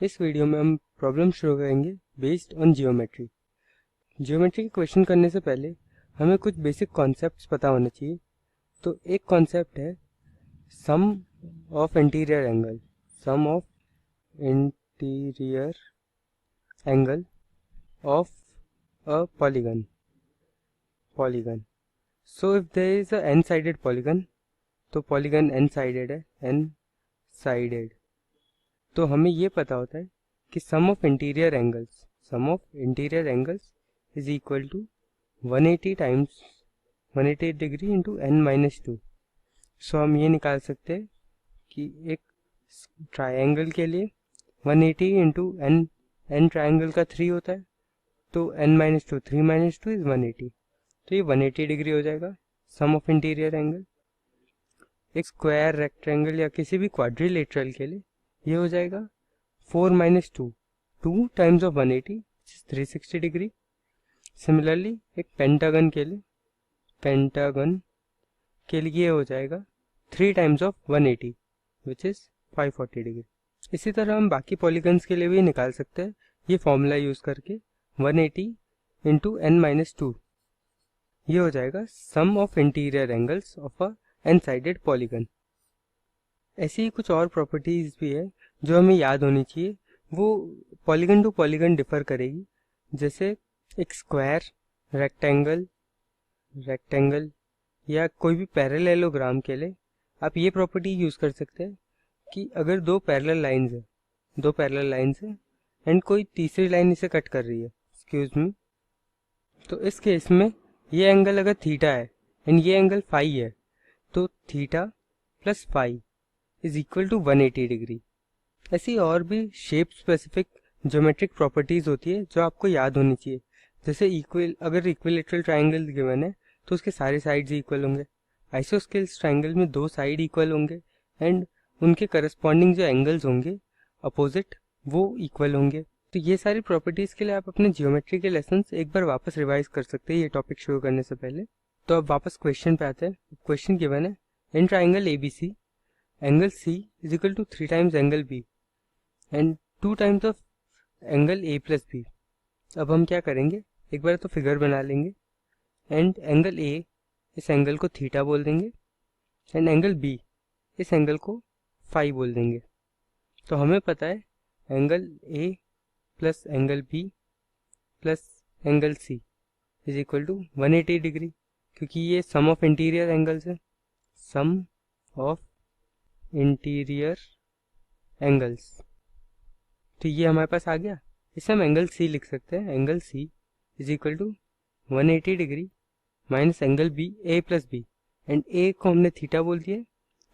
इस वीडियो में हम प्रॉब्लम शुरू करेंगे बेस्ड ऑन जियोमेट्री। जियोमेट्री के क्वेश्चन करने से पहले हमें कुछ बेसिक कॉन्सेप्ट्स पता होना चाहिए। तो एक कॉन्सेप्ट है sum of interior angle, sum of interior angle of a polygon. So if there is a n-sided polygon, तो पॉलीगन n-sided है, n-sided, तो हमें ये पता होता है कि sum of interior angles is equal to 180 times 180 degree into n-2। So हम ये निकाल सकते हैं कि एक ट्राइंगल के लिए 180 इंटू n ट्राइंगल का 3 होता है, तो n-2 3 - 2 इज 180, तो ये 180 डिग्री हो जाएगा सम ऑफ इंटीरियर एंगल। एक स्क्वायर, रेक्टेंगल या किसी भी क्वाड्रिलेटरल के लिए ये हो जाएगा 4 - 2 2 टाइम्स ऑफ 180 360 डिग्री। सिमिलरली एक पेंटागन के लिए ये हो जाएगा 3 times of 180 which is 540 degree. इसी तरह हम बाकी पॉलीगन्स के लिए भी निकाल सकते हैं ये फॉर्मूला यूज करके। 180 इंटू n-2 ये हो जाएगा sum of interior angles of a n-साइडेड पॉलीगन। ऐसी ही कुछ और प्रॉपर्टीज भी है जो हमें याद होनी चाहिए, वो पॉलीगन टू पॉलीगन डिफर करेगी। जैसे एक स्क्वायर, रेक्टेंगल या कोई भी पैरेललोग्राम के लिए आप ये प्रॉपर्टी यूज कर सकते हैं कि अगर दो पैरेलल लाइंस है एंड कोई तीसरी लाइन इसे कट कर रही है, एक्सक्यूज मी, तो इस केस में ये एंगल अगर थीटा है एंड ये एंगल फाई है, तो theta plus phi is equal to 180 degree. ऐसी और भी शेप स्पेसिफिक ज्योमेट्रिक प्रॉपर्टीज होती है जो आपको याद होनी चाहिए। जैसे अगर इक्विलेटरल ट्राइंगल गिवन है तो उसके सारे साइड्स इक्वल होंगे, आइसोस्केल्स ट्राइंगल में 2 साइड इक्वल होंगे एंड उनके करस्पॉन्डिंग जो एंगल्स होंगे अपोजिट वो इक्वल होंगे। तो ये सारी प्रॉपर्टीज के लिए आप अपने जियोमेट्री के लेसन्स एक बार वापस रिवाइज कर सकते हैं ये टॉपिक शुरू करने से पहले। तो अब वापस क्वेश्चन पे आते हैं। क्वेश्चन गिवन है in triangle ABC angle C is equal to 3 times angle B and 2 times of angle A plus B। अब हम क्या करेंगे, एक बार तो फिगर बना लेंगे एंड एंगल A इस एंगल को थीटा बोल देंगे एंड एंगल B इस एंगल को फाई बोल देंगे। तो हमें पता है angle A plus angle B plus angle C is equal to 180 degree, क्योंकि ये सम ऑफ इंटीरियर एंगल्स है, सम ऑफ इंटीरियर एंगल्स। तो ये हमारे पास आ गया, इसे हम एंगल C लिख सकते हैं। Angle C is equal to 180 degree minus angle B A plus B, and A को हमने थीटा बोल दिया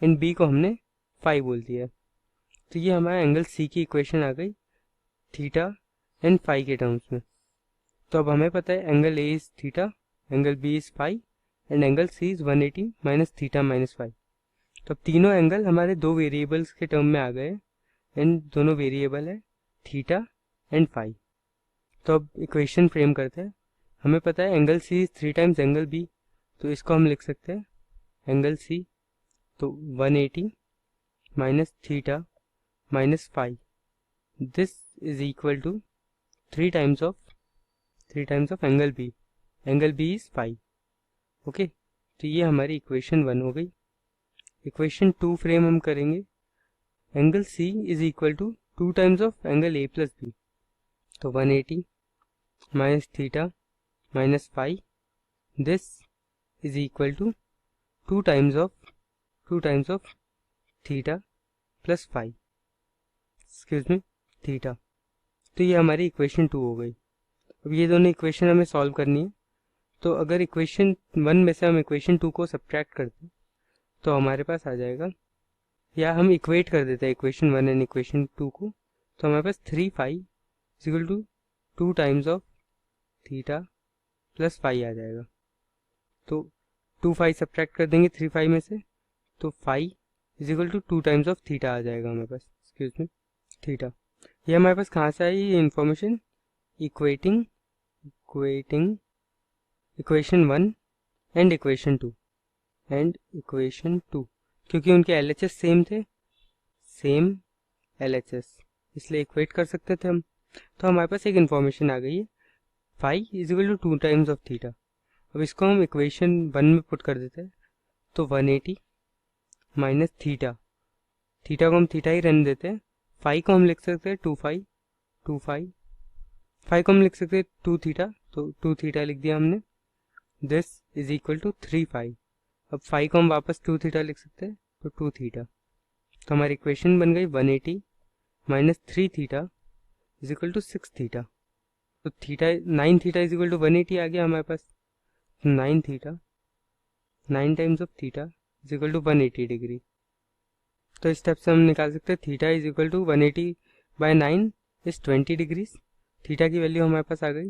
एंड B को हमने फाई बोल दिया। तो ये हमारा एंगल C की इक्वेशन आ गई थीटा एंड फाई के टर्म्स में। तो अब हमें पता है angle A is theta, angle B is phi and angle C is 180 minus theta minus phi. तो अब तीनों एंगल हमारे दो वेरिएबल्स के टर्म में आ गए एंड दोनों वेरिएबल है थीटा एंड फाई। तो अब इक्वेशन फ्रेम करते हैं। हमें पता है angle C is 3 times angle B, तो इसको हम लिख सकते हैं एंगल C तो 180 minus theta minus phi, this is equal to 3 times of 3 times of angle B, angle B is 5। Okay, तो ये हमारी इक्वेशन 1 हो गई। इक्वेशन 2 फ्रेम हम करेंगे, angle C is equal to 2 times of angle A plus B, तो 180 minus theta minus 5, this is equal to 2 times of theta plus 5, excuse me, theta. तो ये हमारी इक्वेशन 2 हो गई। अब ये दोनों इक्वेशन हमें सॉल्व करनी है। तो अगर इक्वेशन 1 में से हम इक्वेशन 2 को सब्ट्रैक्ट करते हैं तो हमारे पास आ जाएगा, या हम इक्वेट कर देते हैं इक्वेशन 1 एंड इक्वेशन 2 को, तो हमारे पास 3 is equal to 2 times of theta plus 5 आ जाएगा। तो 2 5 सब्ट्रैक्ट कर देंगे 3 5 में से, तो 5 is equal to 2 times of theta आ जाएगा हमारे पास, एक्सक्यूज मी, थीटा। ये हमारे पास कहाँ से आई ये information, equating equation 1 and equation 2 क्योंकि उनके LHS सेम थे, सेम LHS, इसलिए इक्वेट कर सकते थे हम। तो हमारे पास एक इन्फॉर्मेशन आ गई है, 5 is equal to 2 times of theta. अब इसको हम इक्वेशन 1 में पुट कर देते हैं, तो 180 माइनस थीटा को हम थीटा ही रहने देते हैं, 5 को हम लिख सकते हैं 2 5 5 को हम लिख सकते हैं 2 थीटा, तो 2 थीटा लिख दिया हमने, दिस इज इक्वल टू 3 5। अब 5 को हम वापस 2 थीटा लिख सकते हैं, तो 2 थीटा। तो हमारी इक्वेशन बन गई 180 minus 3 theta is equal to 6 theta. तो theta 9 theta is equal to 180 आ गया हमारे पास, 9 theta 9 times of theta is equal to 180 degree. तो इस स्टेप से हम निकाल सकते हैं theta is equal to 180 by 9 is 20 degrees. Theta की वैल्यू हमारे पास आ गई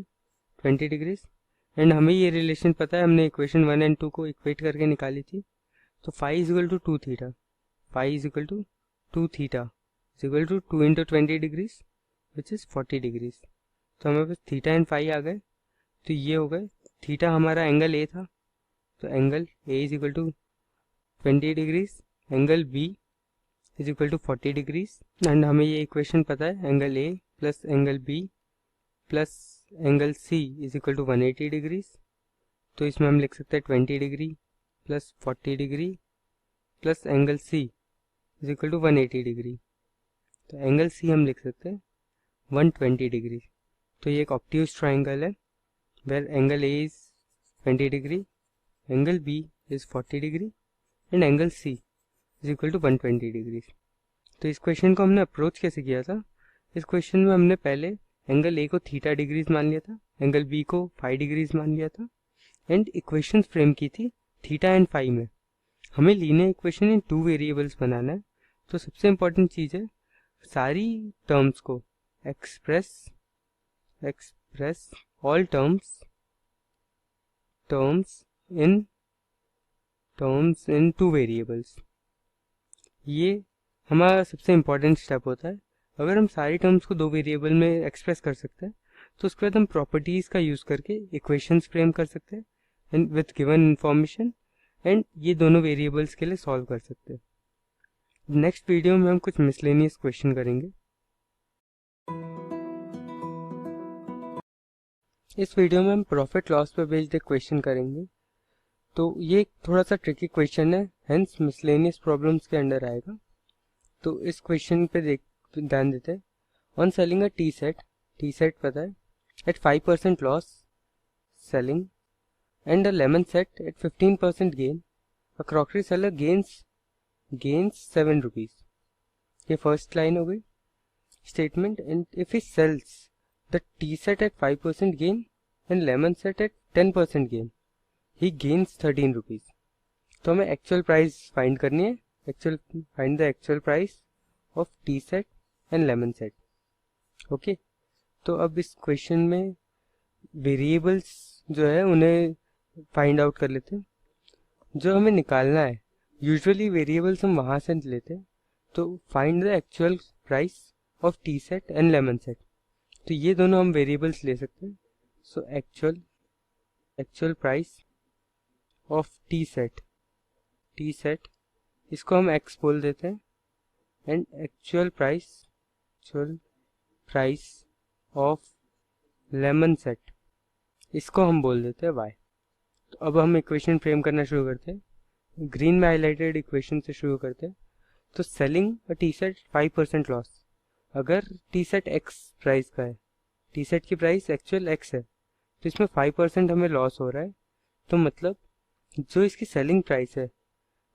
20 डिग्रीज। एंड हमें ये रिलेशन पता है, हमने इक्वेशन 1 एंड 2 को इक्वेट करके निकाली थी। तो 5 is equal to 2 theta, 5 is equal to 2 theta is equal to 2 into 20 degrees which is 40 degrees. तो हमारे पास थीटा एंड 5 आ गए। तो ये हो गए, थीटा हमारा एंगल ए था, तो angle A is equal to 20 degrees, angle B is equal to 40 degrees. And हमें ये इक्वेशन पता है, angle A plus angle B plus angle C is equal to 180 degrees. तो इसमें हम लिख सकते हैं 20 degree plus 40 degree plus angle C is equal to 180 degree. तो एंगल सी हम लिख सकते हैं 120 डिग्री। तो ये एक ऑब्ट्यूज ट्राइंगल है where angle A is 20 degree, angle B is 40 degree and angle C is equal to 120 degree. तो इस क्वेश्चन को हमने अप्रोच कैसे किया था, इस क्वेश्चन में हमने पहले एंगल ए को थीटा डिग्रीज मान लिया था, एंगल बी को 5 डिग्रीज मान लिया था, एंड इक्वेशंस फ्रेम की थी थीटा एंड 5 में। हमें लीनियर इक्वेशन इन 2 वेरिएबल्स बनाना है। तो सबसे इम्पोर्टेंट चीज़ है सारी टर्म्स को express all terms in 2 variables. ये हमारा सबसे इम्पोर्टेंट स्टेप होता है। अगर हम सारी टर्म्स को 2 वेरिएबल में एक्सप्रेस कर सकते हैं तो उसके बाद हम प्रॉपर्टीज़ का यूज़ करके इक्वेशंस फ्रेम कर सकते हैं and with given information, and ये दोनों वेरिएबल्स के लिए सॉल्व कर सकते हैं। नेक्स्ट वीडियो में हम कुछ मिसलेनियस क्वेश्चन करेंगे। इस वीडियो में हम प्रॉफिट लॉस पर बेस्ड एक क्वेश्चन करेंगे। तो ये थोड़ा सा ट्रिकी क्वेश्चन है, हेंस मिसलेनियस प्रॉब्लम्स के अंडर आएगा। तो इस क्वेश्चन पे ध्यान देते हैं। On selling a tea set पता है at 5% loss selling and a lemon set at 15% gain, a crockery seller gains 7 rupees. ये फर्स्ट लाइन हो गई statement. And if he sells the tea set at 5% gain and lemon set at 10% gain, he gains 13 rupees. तो हमें एक्चुअल प्राइस फाइंड करनी है, find the actual price of tea set and lemon set. Okay, तो अब इस क्वेश्चन में वेरिएबल्स जो है उन्हें फाइंड आउट कर लेते हैं। जो हमें निकालना है, यूजुअली वेरिएबल्स हम वहाँ से लेते हैं। तो find the actual price of tea set and lemon set, तो ये दोनों हम वेरिएबल्स ले सकते हैं। So actual price of tea set इसको हम एक्स बोल देते हैं, and actual price of lemon set इसको हम बोल देते हैं y। तो अब हम इक्वेशन फ्रेम करना शुरू करते हैं। ग्रीन में हाईलाइटेड इक्वेशन से शुरू करते हैं। तो selling a tea set 5% loss. अगर टी सेट x प्राइस का है, टी सेट की प्राइस एक्चुअल x है, तो इसमें 5% हमें लॉस हो रहा है। तो मतलब जो इसकी सेलिंग प्राइस है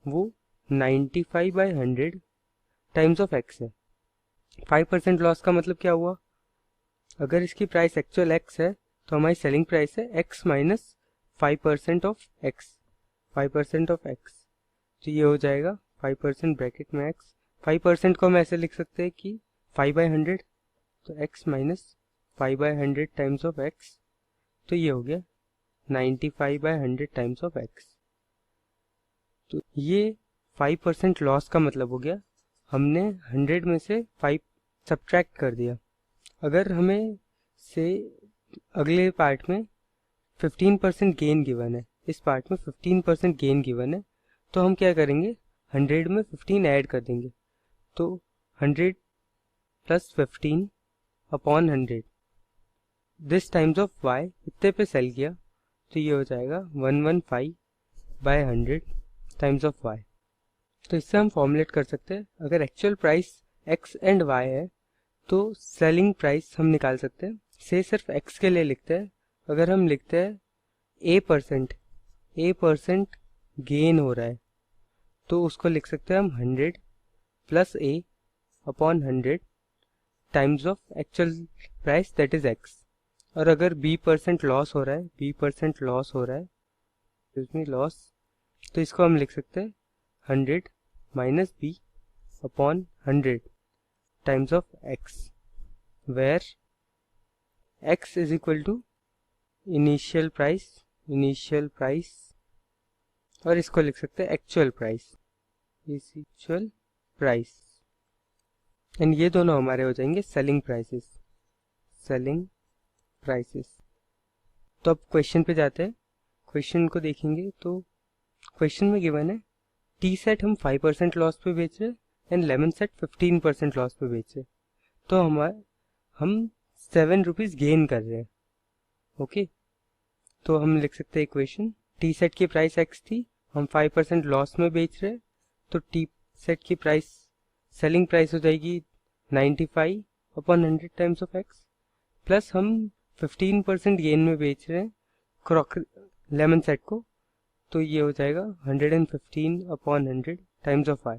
वो 95/100 टाइम्स ऑफ x है। 5% लॉस का मतलब क्या हुआ? अगर इसकी प्राइस एक्चुअल x है तो हमारी सेलिंग प्राइस है x minus 5% of x, 5% of x। तो ये हो जाएगा 5% ब्रैकेट में x। 5% को हम ऐसे लिख सकते हैं कि 5/100, तो x minus 5/100 times of x, तो ये हो गया 95/100 टाइम्स ऑफ x। तो ये 5% लॉस का मतलब हो गया हमने 100 में से 5 सब्ट्रैक्ट कर दिया। अगर हमें से अगले पार्ट में 15% गेन गिवन है, इस पार्ट में 15% गेन गिवन है, तो हम क्या करेंगे, 100 में 15 ऐड कर देंगे। तो 100 plus 15 upon 100 this times of y, इतने पे सेल किया, तो ये हो जाएगा 115/100 टाइम्स ऑफ y। तो इससे हम फॉर्मुलेट कर सकते हैं, अगर actual price x and y है तो सेलिंग प्राइस हम निकाल सकते हैं। से सिर्फ x के लिए लिखते हैं, अगर हम लिखते हैं a परसेंट गेन हो रहा है तो उसको लिख सकते हैं हम 100 plus a upon 100 times of actual price that is x। और अगर b% लॉस हो रहा है, b% लॉस हो रहा है, इसमें लॉस, तो इसको हम लिख सकते हैं 100 minus b upon 100 times of x, where x is equal to initial price, और इसको लिख सकते हैं एक्चुअल प्राइस, एंड ये दोनों हमारे हो जाएंगे सेलिंग प्राइसेस। तो अब क्वेश्चन पे जाते हैं। क्वेश्चन को देखेंगे तो क्वेश्चन में गिवन है टी सेट हम 5% लॉस पे बेच रहे हैं एंड लेमन सेट 15% लॉस पे बेच रहे हैं, तो हम 7 रुपीज गेन कर रहे हैं। ओके, तो हम लिख सकते हैं इक्वेशन, टी सेट की प्राइस x थी, हम 5% लॉस में बेच रहे हैं, तो टी सेट की प्राइस सेलिंग प्राइस हो जाएगी 95/100 टाइम्स ऑफ x, प्लस हम 15% गेन में बेच रहे हैं लेमन सेट को, तो ये हो जाएगा 115/100 टाइम्स ऑफ y।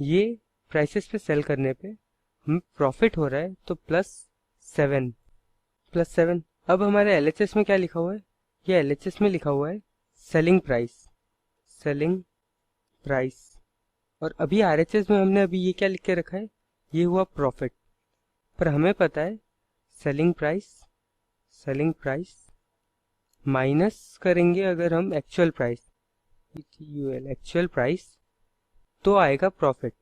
ये प्राइसेस पे सेल करने पे हमें प्रॉफिट हो रहा है, तो प्लस 7। अब हमारे LHS में क्या लिखा हुआ है? ये LHS में लिखा हुआ है सेलिंग प्राइस, और अभी RHS में हमने अभी ये क्या लिख के रखा है, ये हुआ प्रॉफिट। पर हमें पता है सेलिंग प्राइस माइनस करेंगे अगर हम एक्चुअल प्राइस, तो आएगा प्रॉफिट।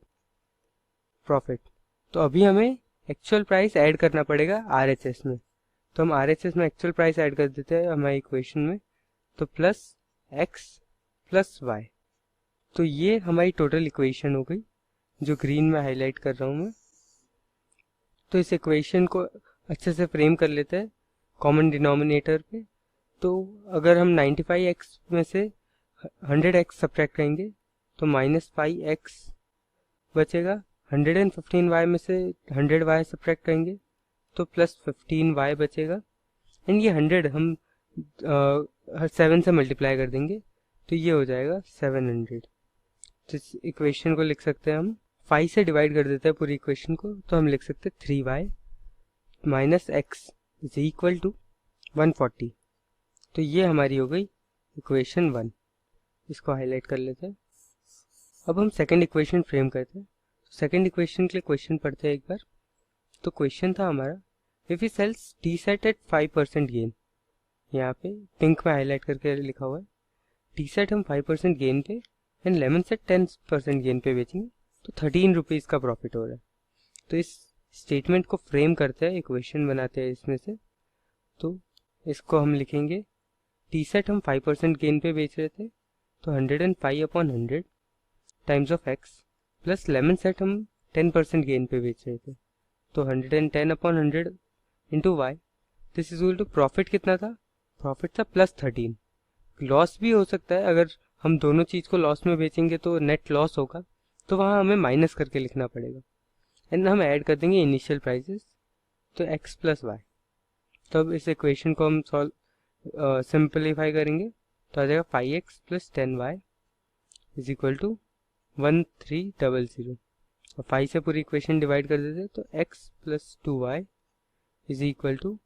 तो अभी हमें एक्चुअल प्राइस ऐड करना पड़ेगा RHS में, तो हम RHS में एक्चुअल प्राइस ऐड कर देते हैं हमारी इक्वेशन में, तो प्लस x प्लस y। तो ये हमारी टोटल इक्वेशन हो गई जो ग्रीन में हाईलाइट कर रहा हूँ मैं। तो इस इक्वेशन को अच्छे से फ्रेम कर लेते हैं कॉमन डिनोमिनेटर पे। तो अगर हम 95x में से 100x सब्ट्रैक्ट करेंगे तो माइनस 5x बचेगा, 115y में से 100y सब्ट्रैक्ट करेंगे तो प्लस 15y बचेगा, एंड ये 100 हम 7 से मल्टीप्लाई कर देंगे तो ये हो जाएगा 700। तो इस इक्वेशन को लिख सकते हैं हम, 5 से डिवाइड कर देते हैं पूरी इक्वेशन को, तो हम लिख सकते हैं 3y minus x is equal to 140। तो ये हमारी हो गई इक्वेशन 1। इसको हाईलाइट कर लेते हैं। अब हम सेकंड इक्वेशन फ्रेम करते हैं। सेकंड इक्वेशन के लिए क्वेश्चन पढ़ते हैं एक बार। तो क्वेश्चन था हमारा, if he sells tea set at 5% gain, यहाँ पे पिंक में हाईलाइट करके लिखा हुआ है, टी सेट हम 5% गेन पे एंड लेमन सेट 10% गेन पे बेचेंगे, तो 13 रुपीज़ का प्रॉफिट हो रहा है। तो इस स्टेटमेंट को फ्रेम करते हैं, इक्वेशन बनाते हैं इसमें से। तो इसको हम लिखेंगे, टी सेट हम 5% गेन पे बेच रहे थे, तो 105/100 times of x, plus lemon set हम 10% गेन पे बेच रहे थे, तो 110/100 into y। This is equal to profit कितना था, प्रॉफिट था +13। लॉस भी हो सकता है, अगर हम दोनों चीज़ को लॉस में बेचेंगे तो नेट लॉस होगा, तो वहाँ हमें माइनस करके लिखना पड़ेगा। एंड हम ऐड कर देंगे इनिशियल प्राइसेस, तो x + y। तो अब इस इक्वेशन को हम सिंपलीफाई करेंगे तो आ जाएगा 5x + 10y = 1300। और 5 से पूरी इक्वेशन डिवाइड कर देते तो x + 2y =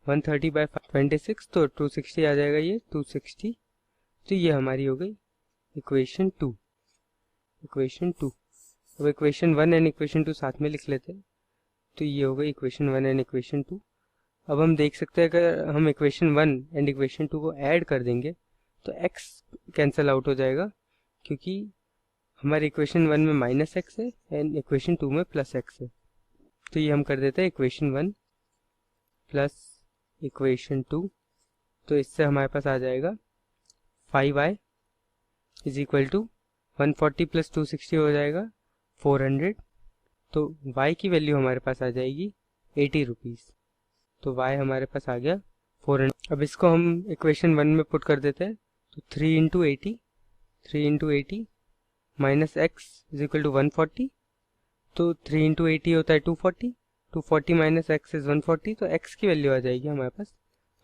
130/26, तो 260 आ जाएगा, ये 260। तो ये हमारी हो गई इक्वेशन 2। अब इक्वेशन 1 एंड इक्वेशन 2 साथ में लिख लेते हैं, तो ये हो गई इक्वेशन 1 एंड इक्वेशन 2। अब हम देख सकते हैं अगर हम इक्वेशन 1 एंड इक्वेशन 2 को ऐड कर देंगे तो x कैंसिल आउट हो जाएगा, क्योंकि हमारे इक्वेशन 1 में -x है एंड इक्वेशन 2 में +x है। तो ये हम कर देते हैं इक्वेशन 1 प्लस इक्वेशन 2। तो इससे हमारे पास आ जाएगा 5y = 140 + 260 हो जाएगा 400। तो y की वैल्यू हमारे पास आ जाएगी 80 रुपीज़। तो y हमारे पास आ गया 400। अब इसको हम इक्वेशन 1 में पुट कर देते हैं, तो 3 × 80 -x = 140। तो 3 × 80 होता है 240, 240 - x = 140, तो x की वैल्यू आ जाएगी हमारे पास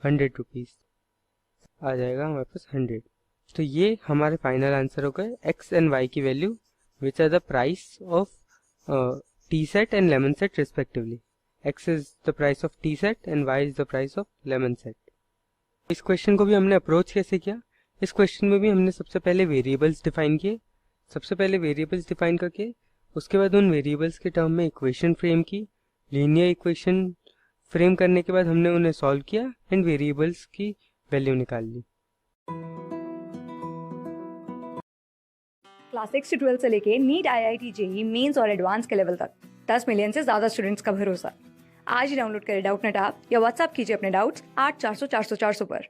100 रुपीज़, आ जाएगा हमारे पास 100। तो ये हमारे फाइनल आंसर हो गए x एंड y की value, which are the price of tea set and lemon set respectively. x is the price of tea set and y is the price of lemon set. इस क्वेश्चन को भी हमने अप्रोच कैसे किया, इस क्वेश्चन में भी हमने सबसे पहले वेरिएबल्स डिफाइन किए। सबसे पहले वेरिएबल्स डिफाइन करके उसके बाद उन वेरिएबल्स के टर्म में इक्वेशन फ्रेम की। लीनियर इक्वेशन फ्रेम करने के बाद हमने उन्हें सॉल्व किया एंड वेरिएबल्स की वैल्यू निकाल ली। क्लास 6 से 12 से लेके नीट, IIT, JEE मेंस और एडवांस के लेवल तक 10 मिलियन से ज्यादा स्टूडेंट्स का भरोसा। आज ही डाउनलोड करें डाउटनेट ऐप या व्हाट्सएप कीजिए अपने डाउट्स 8400 400 400 पर।